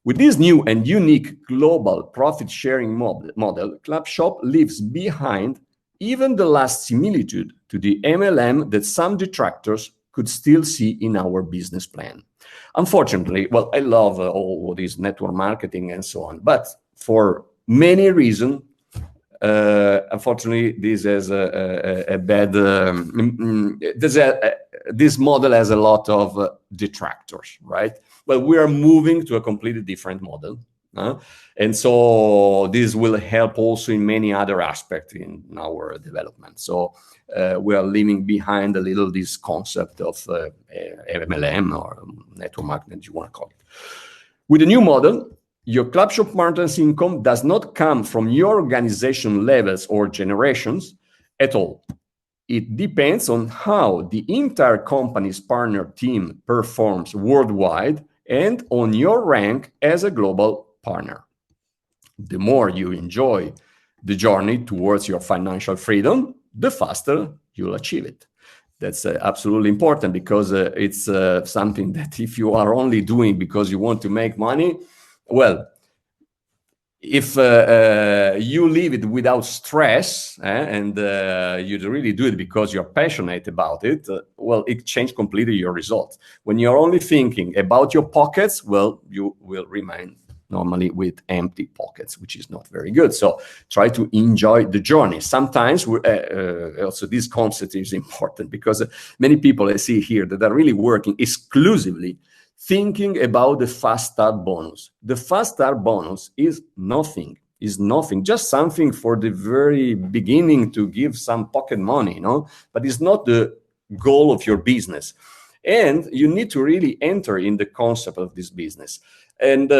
Speaker 1: With this new and unique global profit-sharing model, Clubshop leaves behind even the last similitude to the MLM that some detractors could still see in our business plan. Unfortunately, well, I love all this network marketing and so on, but for many reasons, unfortunately, this has a bad. This model has a lot of detractors, right? Well, we are moving to a completely different model. And so this will help also in many other aspects in our development. So we are leaving behind a little this concept of MLM or network marketing, as you want to call it. With the new model, your Clubshop Partners income does not come from your organization levels or generations at all. It depends on how the entire company's partner team performs worldwide and on your rank as a global partner. The more you enjoy the journey towards your financial freedom, the faster you'll achieve it. That's absolutely important, because it's something that if you are only doing because you want to make money, well, if you leave it without stress and you really do it because you're passionate about it, well, it changes completely your results. When you're only thinking about your pockets, well, you will remain normally with empty pockets, which is not very good. So try to enjoy the journey. Sometimes also this concept is important, because many people I see here that are really working exclusively thinking about the fast start bonus. The fast start bonus is nothing, just something for the very beginning to give some pocket money, but it's not the goal of your business. And you need to really enter in the concept of this business. And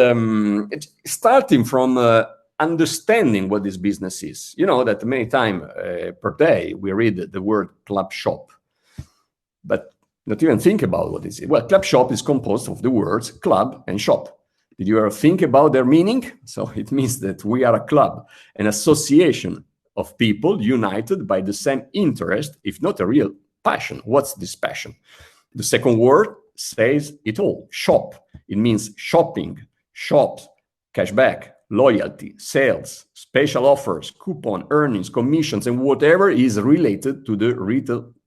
Speaker 1: starting from understanding what this business is. You know that many times per day we read the word club shop, but not even think about what is it. Well, club shop is composed of the words club and shop. Did you ever think about their meaning? So it means that we are a club, an association of people united by the same interest, if not a real passion. What's this passion? The second word says it all, shop. It means shopping, shops, cashback, loyalty, sales, special offers, coupon, earnings, commissions, and whatever is related to the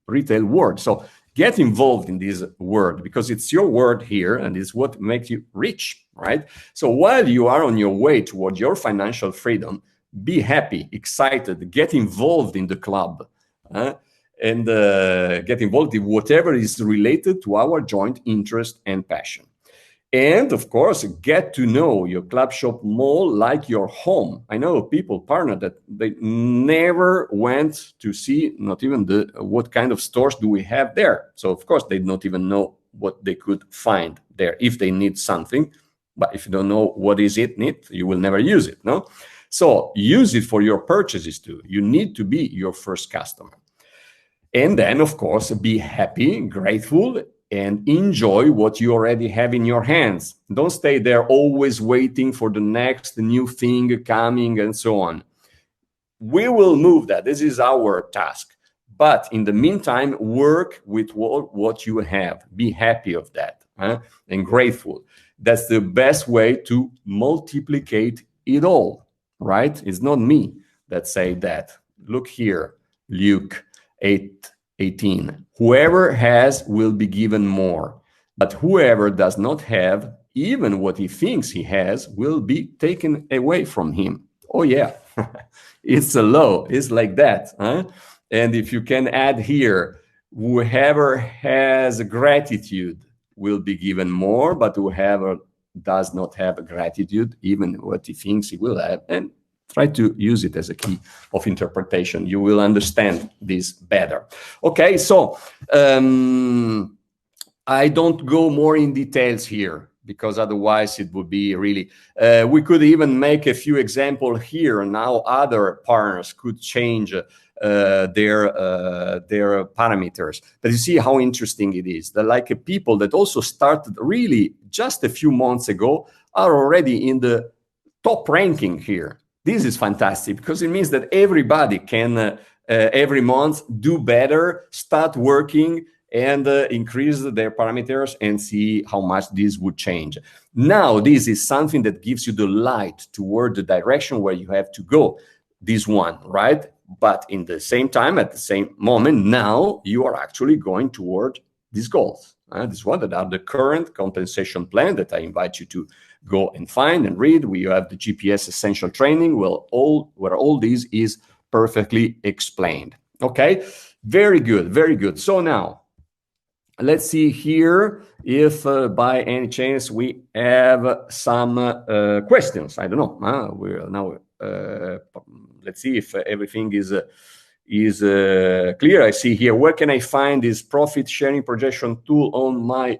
Speaker 1: retail world. So get involved in this word, because it's your word here and it's what makes you rich, right? So while you are on your way toward your financial freedom, be happy, excited, get involved in the club, and get involved in whatever is related to our joint interest and passion. And of course, get to know your club shop more like your home. I know people, partner, that they never went to see, not even what kind of stores do we have there. So of course, they don't even know what they could find there if they need something. But if you don't know what is it need, you will never use it, no? So use it for your purchases too. You need to be your first customer. And then, of course, be happy, grateful, and enjoy what you already have in your hands. Don't stay there always waiting for the next new thing coming and so on. We will move that. This is our task. But in the meantime, work with what you have. Be happy of that, and grateful. That's the best way to multiplicate it all, right? It's not me that say that. Look here, Luke 8:18. Whoever has will be given more, but whoever does not have, even what he thinks he has, will be taken away from him. Oh yeah, it's a law. It's like that. And if you can add here, whoever has gratitude will be given more, but whoever does not have gratitude, even what he thinks he will have, and try to use it as a key of interpretation. You will understand this better. Okay, so I don't go more in details here, because otherwise it would be really, we could even make a few examples here, and now other partners could change their parameters. But you see how interesting it is. That like people that also started really just a few months ago are already in the top ranking here. This is fantastic, because it means that everybody can every month do better, start working, and increase their parameters and see how much this would change. Now, this is something that gives you the light toward the direction where you have to go, this one, right? But in the same time, at the same moment, now you are actually going toward these goals. This one that are the current compensation plan that I invite you to go and find and read. We have the GPS essential training, where all this is perfectly explained. Okay, very good, very good. So now, let's see here if by any chance we have some questions. I don't know. We're now. Let's see if everything is clear. I see here. Where can I find this profit sharing projection tool on my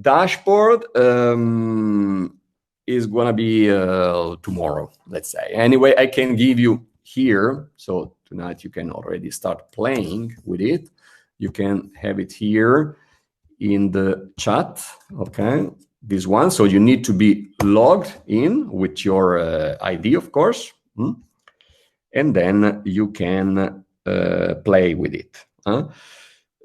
Speaker 1: dashboard? Is gonna be tomorrow. Let's say. Anyway, I can give you here. So tonight you can already start playing with it. You can have it here in the chat, okay, this one. So you need to be logged in with your ID, of course, and then you can play with it.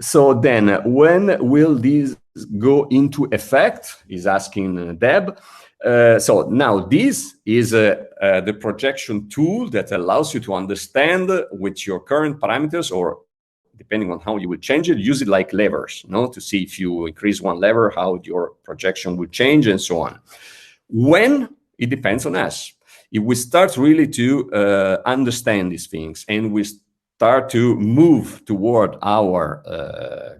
Speaker 1: So then when will this go into effect, is asking Deb. So now this is the projection tool that allows you to understand with your current parameters, or depending on how you will change it, use it like levers, to see if you increase one lever, how your projection will change and so on. When? It depends on us. If we start really to understand these things and we start to move toward our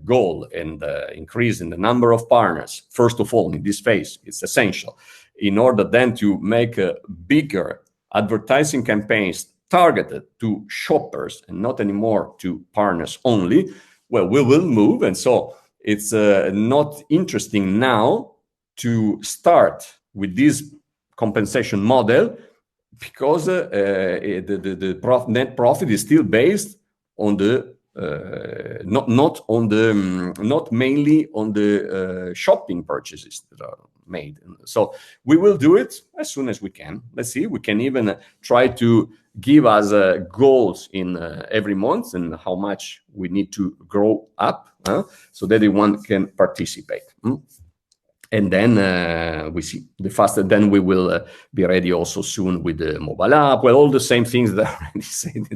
Speaker 1: goal and increase in the number of partners, first of all, in this phase, it's essential, in order then to make bigger advertising campaigns targeted to shoppers and not anymore to partners only, well, we will move. And so it's not interesting now to start with this compensation model, because the net profit is still based on the not mainly on the shopping purchases that are made. So we will do it as soon as we can. Let's see. We can even try to give us goals in every month and how much we need to grow up, so that everyone can participate. And then we see the faster, then we will be ready also soon with the mobile app. Well, all the same things that I already said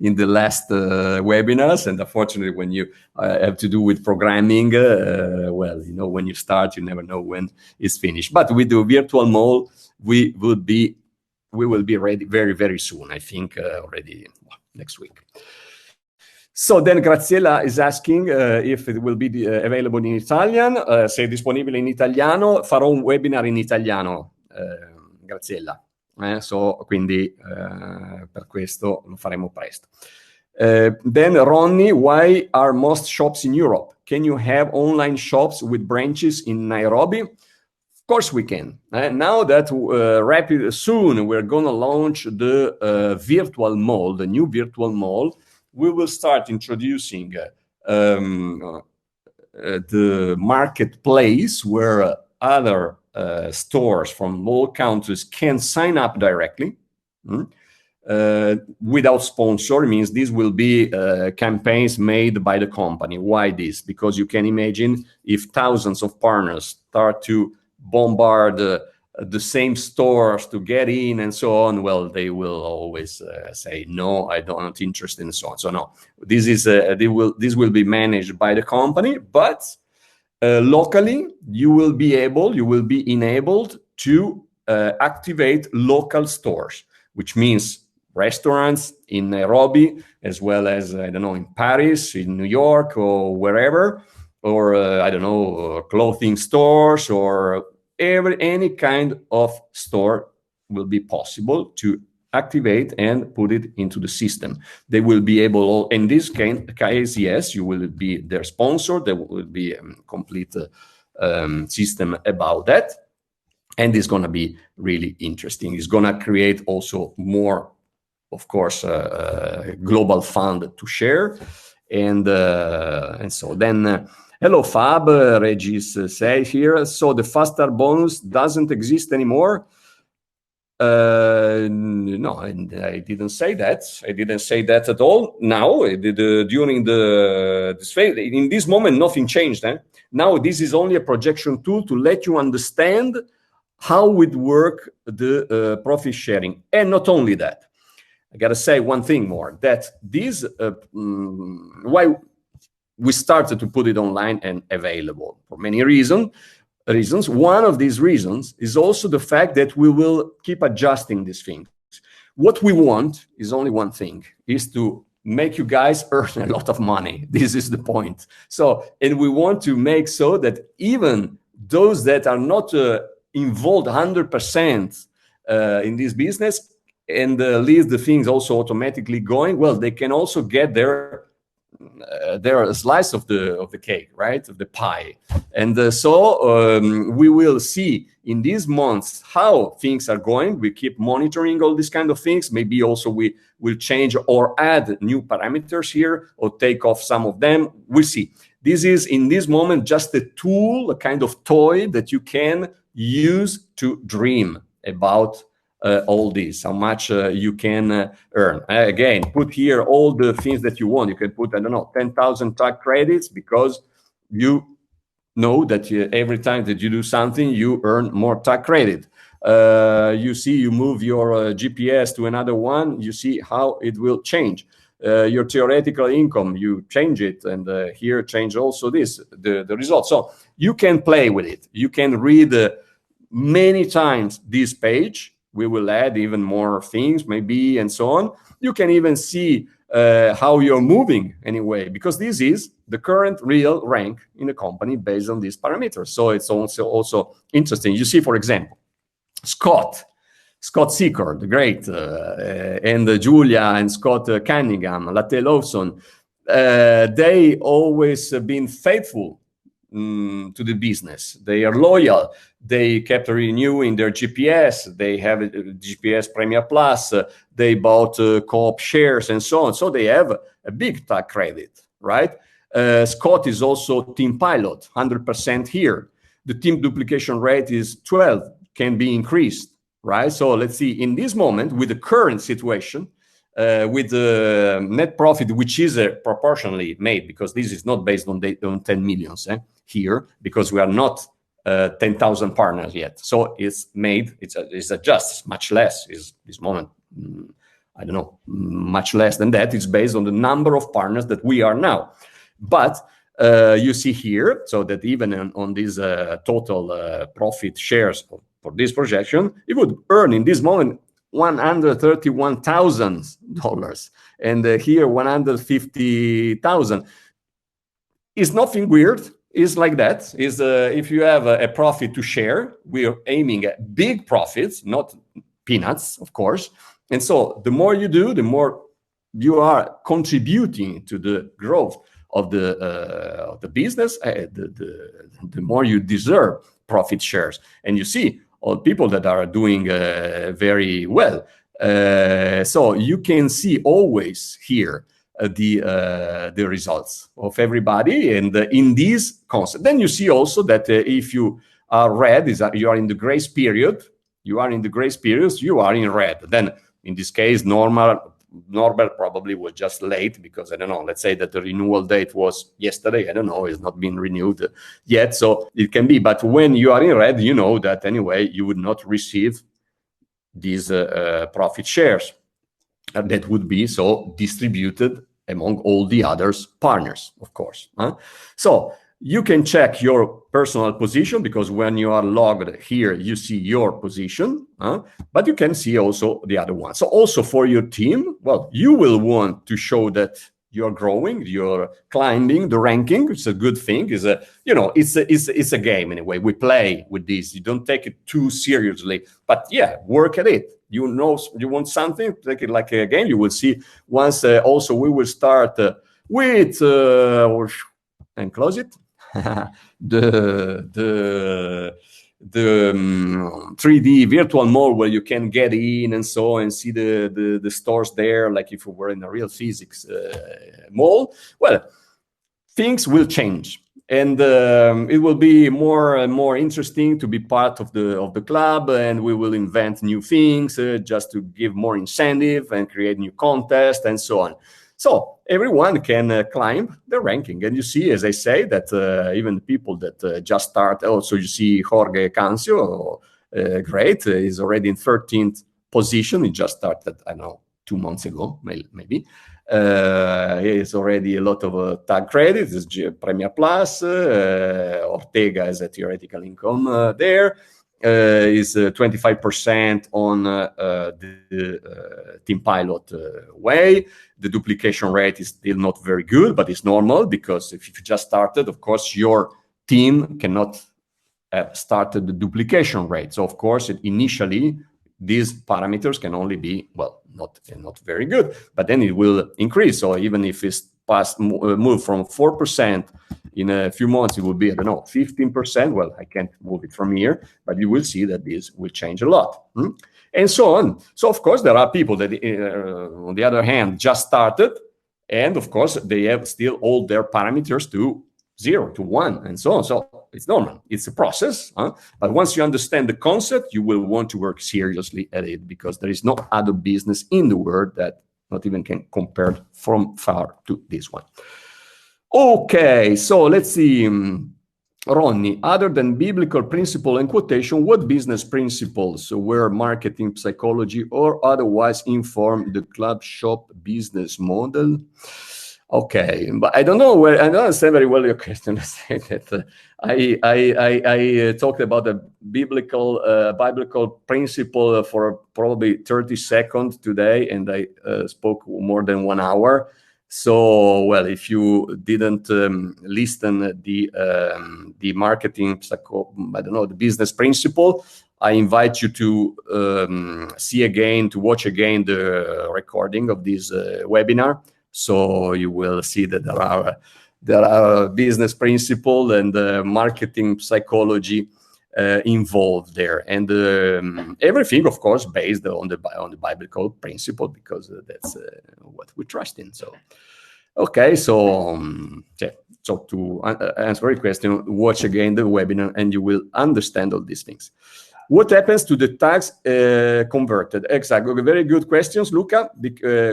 Speaker 1: in the last webinars. And unfortunately, when you have to do with programming, well, when you start, you never know when it's finished. But with the virtual mall, we will be ready very, very soon. I think already next week. So then Graziella is asking if it will be available in Italian. Se è disponibile in italiano, farò un webinar in italiano, Graziella. So, quindi per questo lo faremo presto. Then Ronnie, why are most shops in Europe? Can you have online shops with branches in Nairobi? Of course we can. Now that soon we're going to launch the virtual mall, the new virtual mall, we will start introducing the marketplace where other stores from all countries can sign up directly without sponsor. It means these will be campaigns made by the company. Why this? Because you can imagine if thousands of partners start to bombard the same stores to get in and so on, well, they will always say, no, I'm not interested and so on. So no, this will be managed by the company, but locally you will be enabled to activate local stores, which means restaurants in Nairobi, as well as, I don't know, in Paris, in New York, or wherever, or I don't know, clothing stores, or any kind of store will be possible to activate and put it into the system. They will be able, in this case, yes, you will be their sponsor. There will be a complete system about that. And it's going to be really interesting. It's going to create also more, of course, global fund to share. And so then... hello, Fab, Regis says here. So the faster bonus doesn't exist anymore? No, I didn't say that. I didn't say that at all. Now, during this phase, in this moment, nothing changed. Now, this is only a projection tool to let you understand how would work the profit sharing. And not only that, I got to say one thing more, that this, why we started to put it online and available for many reasons. One of these reasons is also the fact that we will keep adjusting these things. What we want is only one thing, is to make you guys earn a lot of money. This is the point. So, and we want to make so that even those that are not involved 100% in this business and leave the things also automatically going, well, they can also get their slice of the cake, right, of the pie. And so we will see in these months how things are going. We keep monitoring all these kind of things. Maybe also we will change or add new parameters here or take off some of them. We'll see. This is in this moment just a tool, a kind of toy that you can use to dream about all this, how much you can earn. Again, put here all the things that you want. You can put, I don't know, 10,000 tax credits because you know that every time that you do something, you earn more tax credit. You see, you move your GPS to another one, you see how it will change. Your theoretical income, you change it, and here change also this, the result. So you can play with it. You can read many times this page. We will add even more things, maybe, and so on. You can even see how you're moving anyway, because this is the current real rank in the company based on these parameters. So it's also interesting. You see, for example, Scott Seeker, the great, and Julia and Scott Cunningham, Latte Lawson, they always been faithful to the business. They are loyal. They kept renewing their GPS. They have a GPS Premier Plus. They bought co-op shares and so on. So they have a big tax credit, right? Scott is also team pilot, 100% here. The team duplication rate is 12, can be increased, right? So let's see, in this moment, with the current situation, with the net profit, which is proportionally made, because this is not based on 10 millions here, because we are not 10,000 partners yet. So it's made, it's adjusted much less, is this moment, I don't know, much less than that. It's based on the number of partners that we are now. But you see here, so that even on these total profit shares for this projection, it would earn in this moment $131,000, and here 150,000. It's nothing weird. It's like that. Is if you have a profit to share, we are aiming at big profits, not peanuts, of course. And so the more you do, the more you are contributing to the growth of the business. The more you deserve profit shares, and you see all people that are doing very well. So you can see always here the results of everybody, and in this concept. Then you see also that if you are red, is that you are in the grace period. You are in the grace periods. You are in red. Then in this case, Norbert probably was just late because, I don't know, let's say that the renewal date was yesterday. I don't know, it's not been renewed yet. So it can be, but when you are in red, you know that anyway, you would not receive these profit shares that would be so distributed among all the others partners, of course. So you can check your personal position, because when you are logged here, you see your position, but you can see also the other one. So also for your team, well, you will want to show that you're growing, you're climbing the ranking. It's a good thing. It's a game anyway. We play with this. You don't take it too seriously, but yeah, work at it. You know, you want something, take it like a game. You will see once. Also, we will start with and close it. the 3D virtual mall where you can get in and so and see the stores there, like if we were in a real physics mall. Well, things will change, and it will be more and more interesting to be part of the club, and we will invent new things just to give more incentive and create new contests and so on. So everyone can climb the ranking. And you see, as I say, that even people that just start, also you see Jorge Cancio, great, is already in 13th position. He just started, I don't know, 2 months ago, maybe. He has already a lot of tag credits, it's Premier Plus, Ortega has a theoretical income there. is 25% on the team pilot way. The duplication rate is still not very good, but it's normal, because if you just started, of course, your team cannot have started the duplication rate. So of course, initially, these parameters can only be, well, not very good, but then it will increase. So even if it's move from 4%, in a few months, it will be, I don't know, 15%. Well, I can't move it from here, but you will see that this will change a lot. And so on. So, of course, there are people that, on the other hand, just started. And, of course, they have still all their parameters to 0, to 1, and so on. So it's normal. It's a process. But once you understand the concept, you will want to work seriously at it, because there is no other business in the world that not even can compare from far to this one. Okay, so let's see. Ronnie, other than biblical principle and quotation, what business principles were marketing psychology or otherwise inform the club shop business model? Okay, but I don't know where, I don't understand very well your question. I say that I talked about a biblical principle for probably 30 seconds today, and I spoke more than 1 hour. So, well, if you didn't listen the marketing, I don't know, the business principle, I invite you to watch again the recording of this webinar. So you will see that there are business principle and marketing psychology involved there, and everything, of course, based on the biblical principle, because that's what we trust in. So, okay, so so to answer your question, watch again the webinar, and you will understand all these things. What happens to the tax converted? Exactly, very good questions, Luca.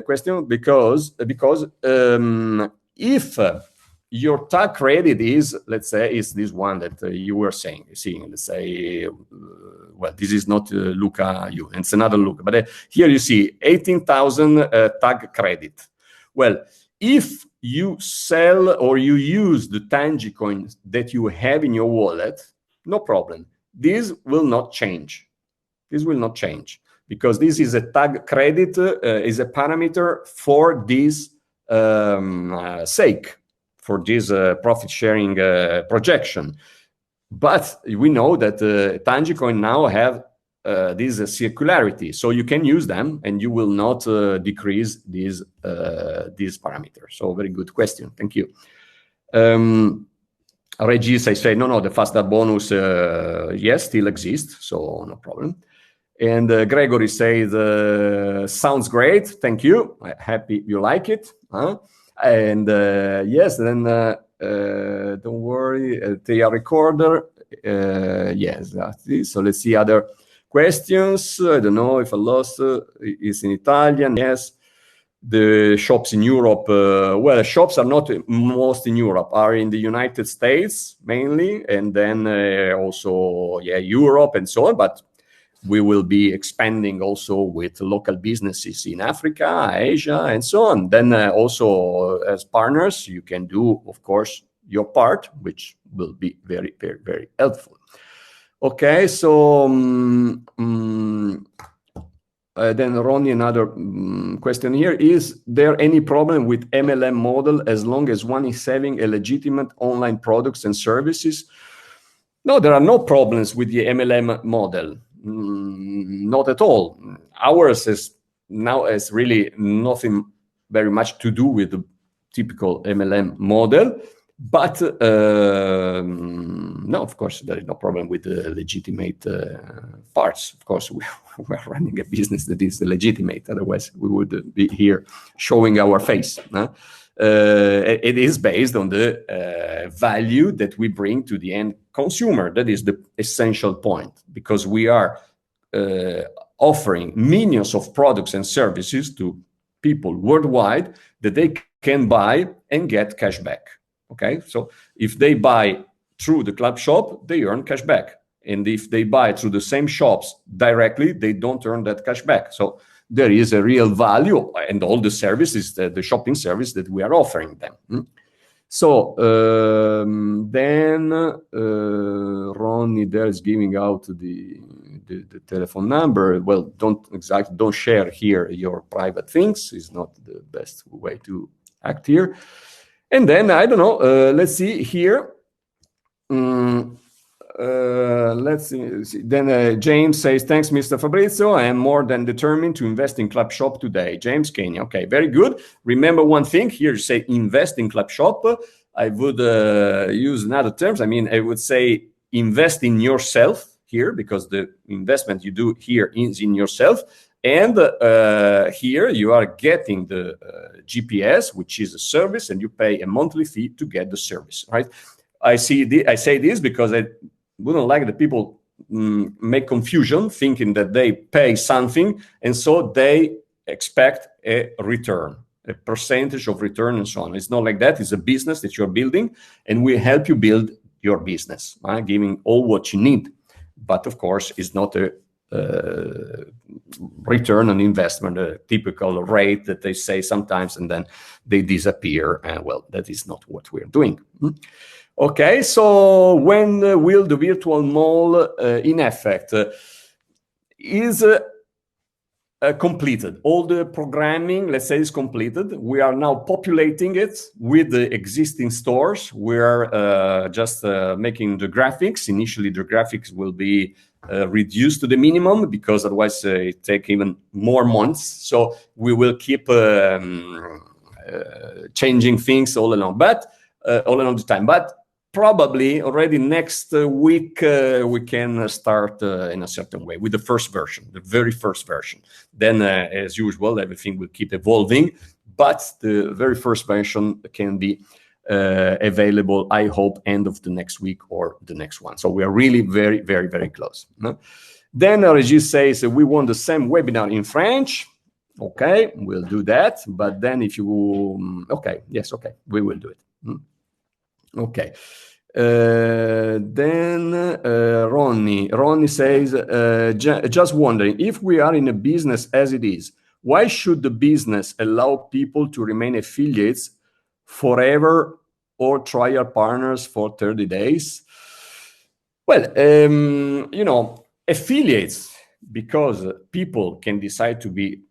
Speaker 1: Question because if your tax credit is, let's say, is this one that you were seeing. Let's say, well, this is not Luca, it's another Luca. But here you see 18,000 tax credit. Well, if you sell or you use the Tangicoin that you have in your wallet, no problem. This will not change. This will not change, because this is a tag credit, is a parameter for this sake, for this profit sharing projection. But we know that Tangicoin now have this circularity, so you can use them, and you will not decrease this parameter. So very good question. Thank you. Regis, I say, no, the fast start bonus, yes, still exists, so no problem. And Gregory says, sounds great, thank you. I'm happy you like it. And yes, then don't worry, the recorder, yes, that's it. So let's see other questions. I don't know if I lost, it's in Italian, yes. The shops in Europe, well, shops are not most in Europe, are in the United States mainly, and then also, Europe and so on. But we will be expanding also with local businesses in Africa, Asia, and so on. Then also as partners, you can do, of course, your part, which will be very, very, very helpful. Okay, so then Ronnie, another question here. Is there any problem with MLM model as long as one is having a legitimate online products and services? No, there are no problems with the MLM model. Not at all. Ours is really nothing very much to do with the typical MLM model. But no, of course, there is no problem with the legitimate parts. Of course, we are running a business that is legitimate. Otherwise, we would be here showing our face. It is based on the value that we bring to the end consumer. That is the essential point, because we are offering millions of products and services to people worldwide that they can buy and get cash back. Okay, so if they buy through the club shop, they earn cash back. And if they buy through the same shops directly, they don't earn that cash back. So there is a real value and all the services, the shopping service that we are offering them. So then Ronnie there is giving out the telephone number. Well, don't share here your private things. It's not the best way to act here. And then I don't know. Let's see here. Let's see. Then James says, thanks, Mr. Fabrizio. I am more than determined to invest in Clubshop today. James Kenya. Okay, very good. Remember one thing here, you say invest in Clubshop. I would use another terms. I mean, I would say invest in yourself here, because the investment you do here is in yourself. And here you are getting the GPS, which is a service, and you pay a monthly fee to get the service, right? I say this because I wouldn't like that people make confusion, thinking that they pay something, and so they expect a return, a percentage of return, and so on. It's not like that. It's a business that you're building, and we help you build your business, giving all what you need. But of course, it's not a return on investment, a typical rate that they say sometimes, and then they disappear. And well, that is not what we're doing. Okay, so when will the virtual mall in effect is completed? All the programming, let's say, is completed. We are now populating it with the existing stores. We're just making the graphics. Initially, the graphics will be reduced to the minimum, because otherwise it takes even more months. So we will keep changing things all along the time. But probably already next week we can start in a certain way with the first version, the very first version. Then, as usual, everything will keep evolving, but the very first version can be available, I hope, end of the next week or the next one. So we are really very, very, very close. Then Regis says, we want the same webinar in French. Okay, we'll do that. But then if you, okay, yes, okay, we will do it. Okay. Then Ronnie says, just wondering, if we are in a business as it is, why should the business allow people to remain affiliates forever or trial partners for 30 days? Well, affiliates, because people can decide to be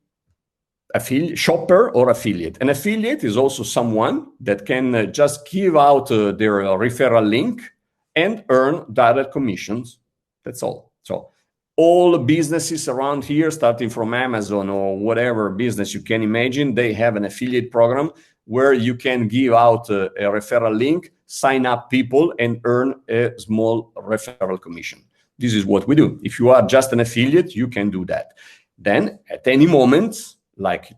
Speaker 1: shopper or affiliate. An affiliate is also someone that can just give out their referral link and earn direct commissions. That's all. So all businesses around here, starting from Amazon or whatever business you can imagine, they have an affiliate program where you can give out a referral link, sign up people, and earn a small referral commission. This is what we do. If you are just an affiliate, you can do that. Then at any moment, like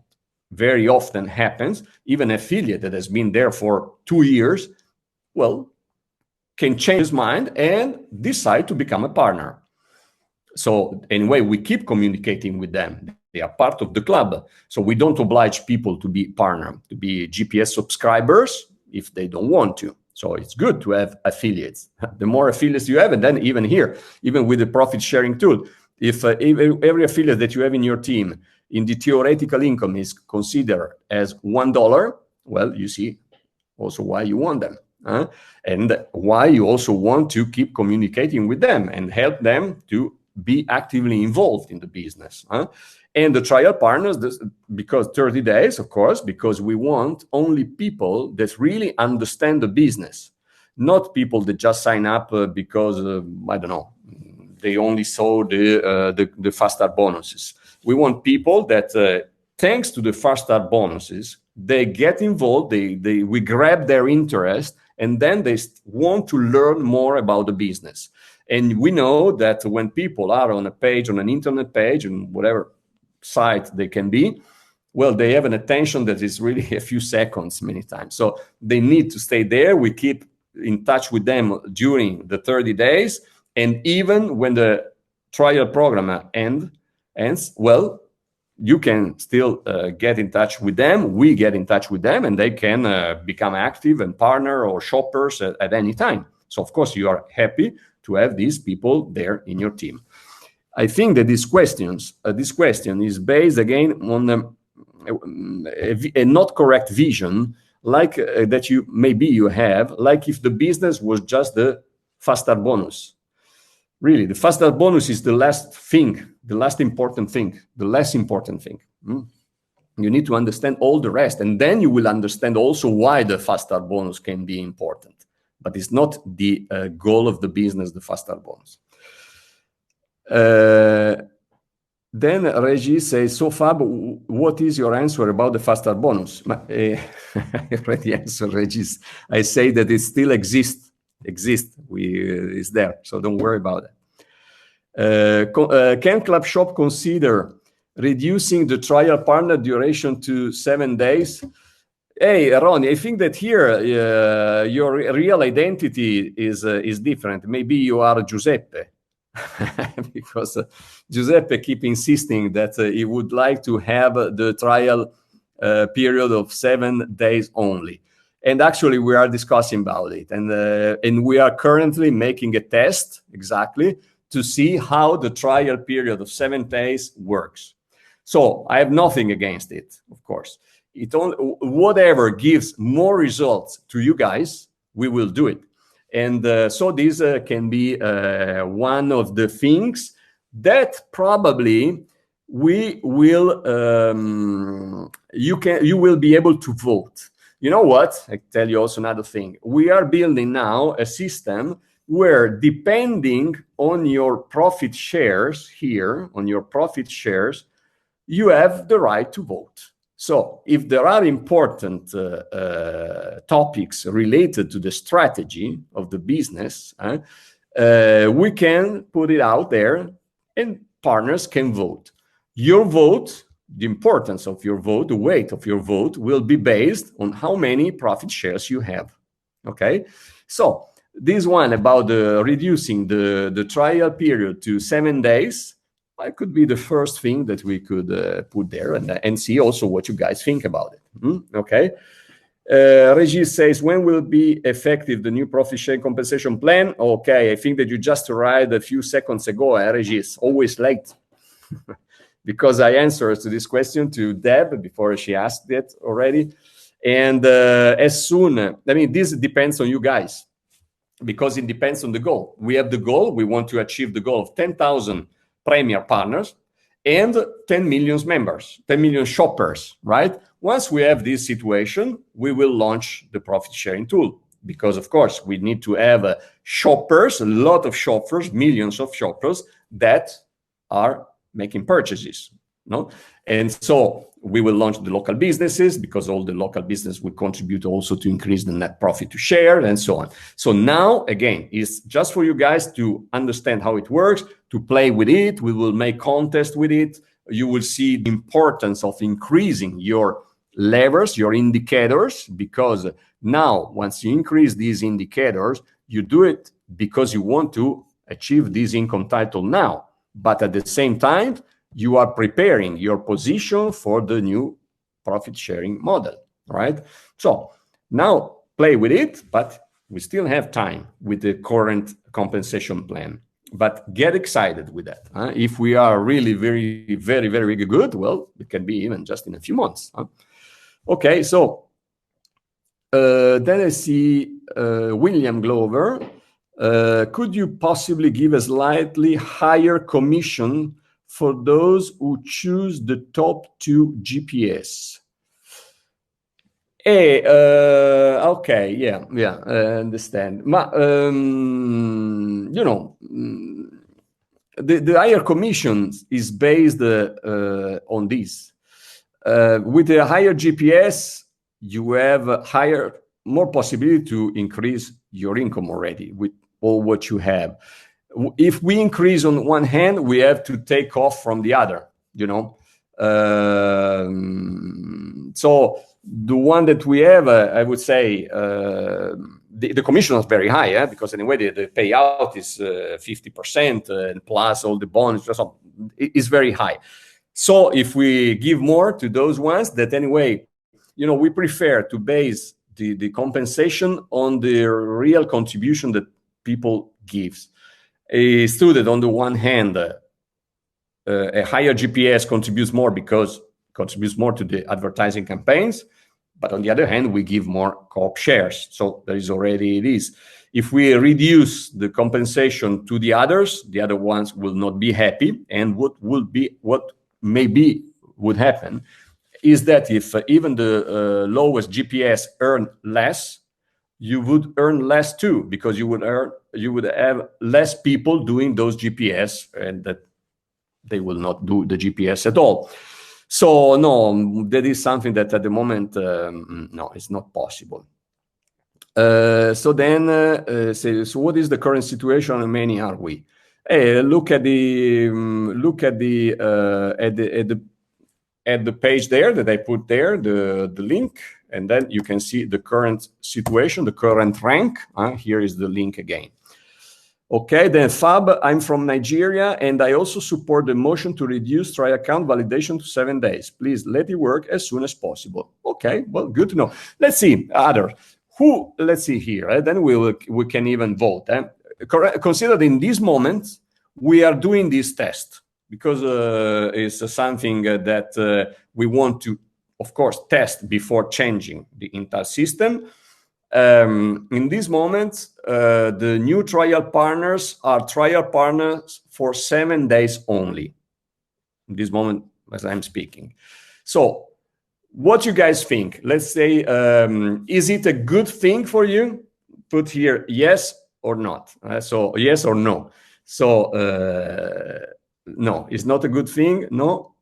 Speaker 1: very often happens, even an affiliate that has been there for 2 years, well, can change his mind and decide to become a partner. So anyway, we keep communicating with them. They are part of the club. So we don't oblige people to be partner, to be GPS subscribers if they don't want to. So it's good to have affiliates. The more affiliates you have, and then even here, even with the profit sharing tool, if every affiliate that you have in your team in the theoretical income is considered as $1, well, you see also why you want them, and why you also want to keep communicating with them and help them to be actively involved in the business. And the trial partners, because 30 days, of course, because we want only people that really understand the business, not people that just sign up because, I don't know, they only saw the fast start bonuses. We want people that, thanks to the fast start bonuses, they get involved, we grab their interest, and then they want to learn more about the business. And we know that when people are on a page, on an internet page, and whatever site they can be, well, they have an attention that is really a few seconds many times. So they need to stay there. We keep in touch with them during the 30 days. And even when the trial program ends, well, you can still get in touch with them. We get in touch with them, and they can become active and partner or shoppers at any time. So, of course, you are happy to have these people there in your team. I think that this question is based, again, on a not correct vision, like that you have, like if the business was just the fast start bonus. Really, the fast start bonus is the last thing, the last important thing, the less important thing. You need to understand all the rest, and then you will understand also why the fast start bonus can be important. But it's not the goal of the business, the fast start bonus. Then Regis says, so Fab, what is your answer about the fast start bonus? I already answered, Regis. I say that it still exists. It's there, so don't worry about it. Can Clubshop consider reducing the trial partner duration to 7 days? Hey, Ronnie, I think that here your real identity is different. Maybe you are Giuseppe, because Giuseppe keep insisting that he would like to have the trial period of 7 days only. And actually, we are discussing about it, and we are currently making a test exactly to see how the trial period of 7 days works. So I have nothing against it, of course. Whatever gives more results to you guys, we will do it. And so this can be one of the things that probably we will you will be able to vote. You know what? I tell you also another thing. We are building now a system where, depending on your profit shares here, you have the right to vote. So if there are important topics related to the strategy of the business, we can put it out there and partners can vote. Your vote, the importance of your vote, the weight of your vote will be based on how many profit shares you have. Okay? So this one about reducing the trial period to 7 days, it could be the first thing that we could put there and see also what you guys think about it. Okay. Regis says, when will be effective the new profit share compensation plan? Okay, I think that you just arrived a few seconds ago, Regis, always late. Because I answered to this question to Deb before she asked it already. And as soon, I mean, this depends on you guys, because it depends on the goal. We have the goal, we want to achieve the goal of 10,000 Premier partners and 10 million members, 10 million shoppers, right? Once we have this situation, we will launch the profit sharing tool, because of course we need to have shoppers, a lot of shoppers, millions of shoppers that are making purchases, no? And so we will launch the local businesses, because all the local business will contribute also to increase the net profit to share and so on. So now, again, it's just for you guys to understand how it works, to play with it. We will make contests with it. You will see the importance of increasing your levers, your indicators, because now once you increase these indicators, you do it because you want to achieve this income title now. But at the same time, you are preparing your position for the new profit sharing model, right? So now play with it, but we still have time with the current compensation plan. But get excited with that. If we are really very, very, very good, well, it can be even just in a few months. Okay, so then I see William Glover. Could you possibly give a slightly higher commission for those who choose the top 2 GPS? Okay, yeah, I understand. But, you know, the higher commission is based on this. With a higher GPS, you have more possibility to increase your income already with all what you have. If we increase on one hand, we have to take off from the other, you know. So the one that we have, I would say, the commission is very high, because anyway, the payout is 50% and plus all the bonus, so it's very high. So if we give more to those ones, that anyway, you know, we prefer to base the compensation on the real contribution that people gives. It's true that on the one hand, a higher GPS contributes more because contributes more to the advertising campaigns. But on the other hand, we give more co-op shares. So there is already this. If we reduce the compensation to the others, the other ones will not be happy. And what maybe would happen is that if even the lowest GPS earn less, you would earn less too, because you would have less people doing those GPS, and that they will not do the GPS at all. So no, that is something that at the moment, no, it's not possible. So what is the current situation? How many are we? Look at the page there that I put there, the link, and then you can see the current situation, the current rank. Here is the link again. Okay, then Fab, I'm from Nigeria, and I also support the motion to reduce try account validation to 7 days. Please let it work as soon as possible. Okay, well, good to know. Let's see, others. Let's see here, then we can even vote. Consider that in this moment, we are doing this test, because it's something that we want to, of course, test before changing the entire system. In this moment, the new trial partners are trial partners for 7 days only. In this moment, as I'm speaking. So, what you guys think? Let's say, is it a good thing for you? Put here yes or not. So, yes or no. So, no, it's not a good thing. No.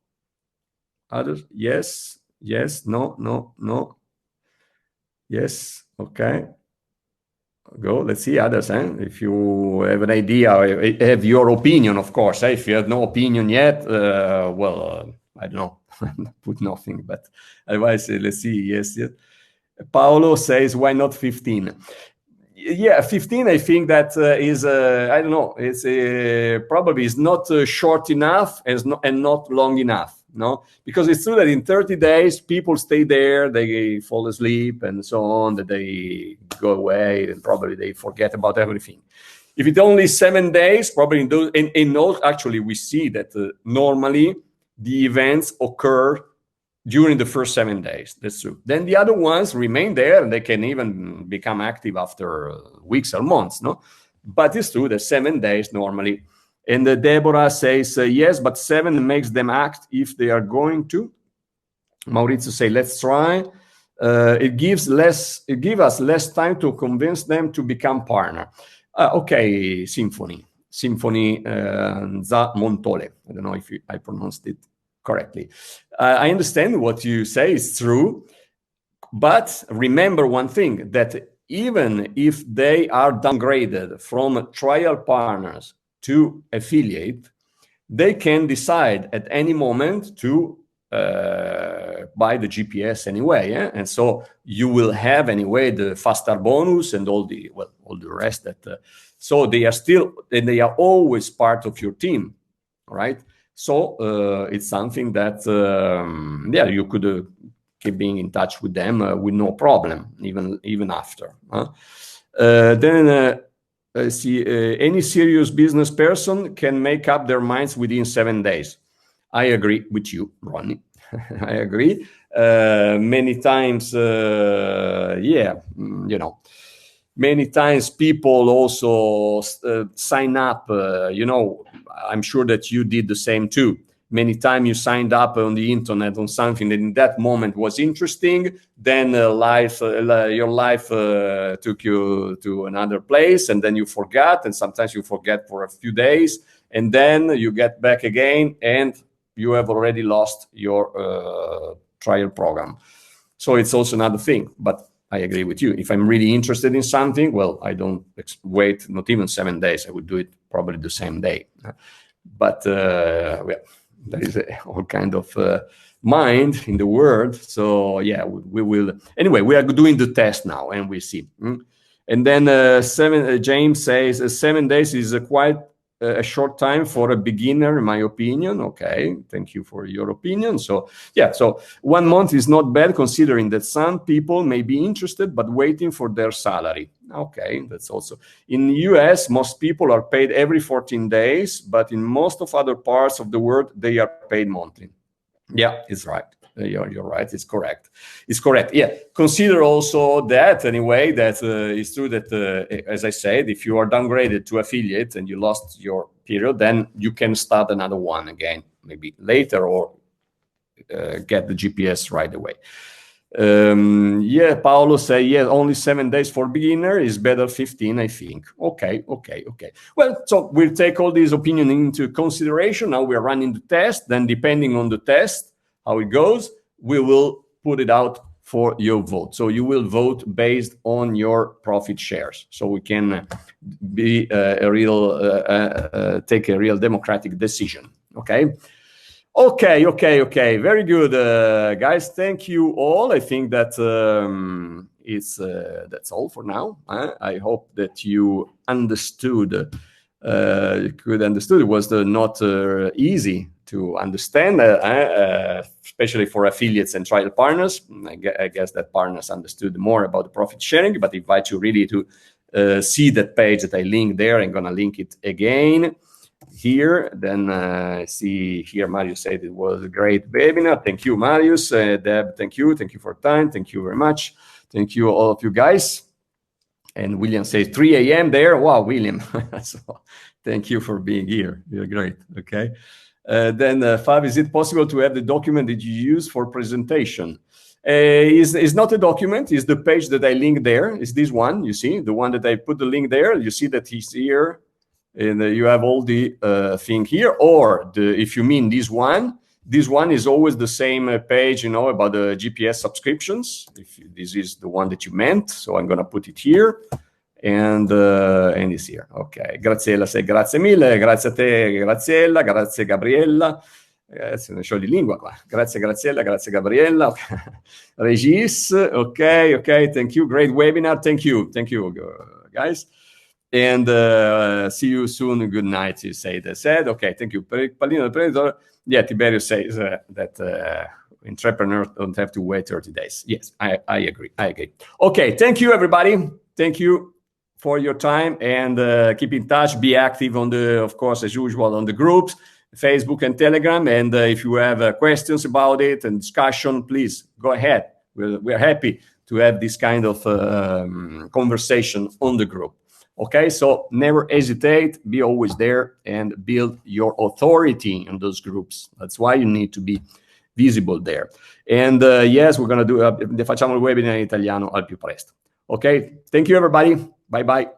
Speaker 1: Others? Yes. Yes. No. No. No. Yes. Okay. Go. Let's see others. If you have an idea, have your opinion, of course. If you have no opinion yet, well, I don't know. Put nothing. But otherwise, let's see. Yes. Yes. Paolo says, why not 15? Yeah, 15. I think that is. I don't know. It's probably is not short enough and not long enough. No, because it's true that in 30 days people stay there, they fall asleep and so on, that they go away and probably they forget about everything. If it's only 7 days, probably in those actually we see that normally the events occur during the first 7 days. That's true. Then the other ones remain there, and they can even become active after weeks or months. No, but it's true that 7 days normally. And Deborah says, yes, but 7 makes them act if they are going to. Maurizio say, let's try. It gives us less time to convince them to become partner. Okay, Symphony Za Montole. I don't know if I pronounced it correctly. I understand what you say is true, but remember one thing, that even if they are downgraded from trial partners to affiliate, they can decide at any moment to buy the GPS anyway, and so you will have anyway the faster bonus and all the rest. That so they are always part of your team, right? So it's something that you could keep being in touch with them with no problem, even after. Then. Any serious business person can make up their minds within 7 days. I agree with you, Ronnie. I agree. Many times, many times people also sign up. I'm sure that you did the same too. Many times you signed up on the internet on something that in that moment was interesting. Then your life took you to another place, and then you forgot. And sometimes you forget for a few days, and then you get back again, and you have already lost your trial program. So it's also another thing. But I agree with you. If I'm really interested in something, well, I don't wait not even 7 days. I would do it probably the same day. But there is all kind of mind in the world. So yeah, we will. Anyway, we are doing the test now, and we see. And then James says 7 days is quite a short time for a beginner, in my opinion. Okay, thank you for your opinion. So yeah, so 1 month is not bad, considering that some people may be interested but waiting for their salary. Okay, that's also in the US. Most people are paid every 14 days, but in most of other parts of the world, they are paid monthly. Yeah, it's right. you're right. It's correct. It's correct. Yeah. Consider also that anyway, that it's true that, as I said, if you are downgraded to affiliate and you lost your period, then you can start another one again, maybe later, or get the GPS right away. Yeah, Paolo say, yeah, only 7 days for beginner is better 15, I think. Okay. Well, so we'll take all these opinions into consideration. Now we're running the test. Then depending on the test, how it goes, we will put it out for your vote. So you will vote based on your profit shares. So we can be take a real democratic decision. Okay. Okay. Very good, guys. Thank you all. I think that that's all for now. I hope that you understood. It was not easy to understand, especially for affiliates and trial partners. I guess that partners understood more about the profit sharing, but I invite you really to see that page that I linked there. I'm gonna link it again here. Then see here, Marius said it was a great webinar. Thank you, Marius. Deb, thank you for time. Thank you very much. Thank you, all of you guys. And William says 3 a.m. there. Wow, William. So, thank you for being here. You're great. Okay. Then Fab, is it possible to have the document that you use for presentation? Is not a document. Is the page that I linked there. Is this one? You see the one that I put the link there. You see that he's here. And you have all the thing here, or if you mean this one is always the same page, about the GPS subscriptions. If this is the one that you meant, so I'm gonna put it here, and it's here. Okay, Graziella say grazie mille, grazie a te, Graziella, grazie Gabriella. Non c'ho di lingua qua. Grazie Graziella, grazie Gabriella. Regis, okay, thank you, great webinar, thank you, guys. And see you soon. Good night, you said. Okay, thank you. Palino the Predator. Yeah, Tiberius says that entrepreneurs don't have to wait 30 days. Yes, I agree. Okay, thank you, everybody. Thank you for your time, and keep in touch. Be active of course, as usual, on the groups, Facebook and Telegram. And if you have questions about it and discussion, please go ahead. We're happy to have this kind of conversation on the group. Okay, so never hesitate, be always there, and build your authority in those groups. That's why you need to be visible there. And yes, we're going to do, facciamo il webinar in italiano al più presto. Okay, thank you everybody. Bye bye.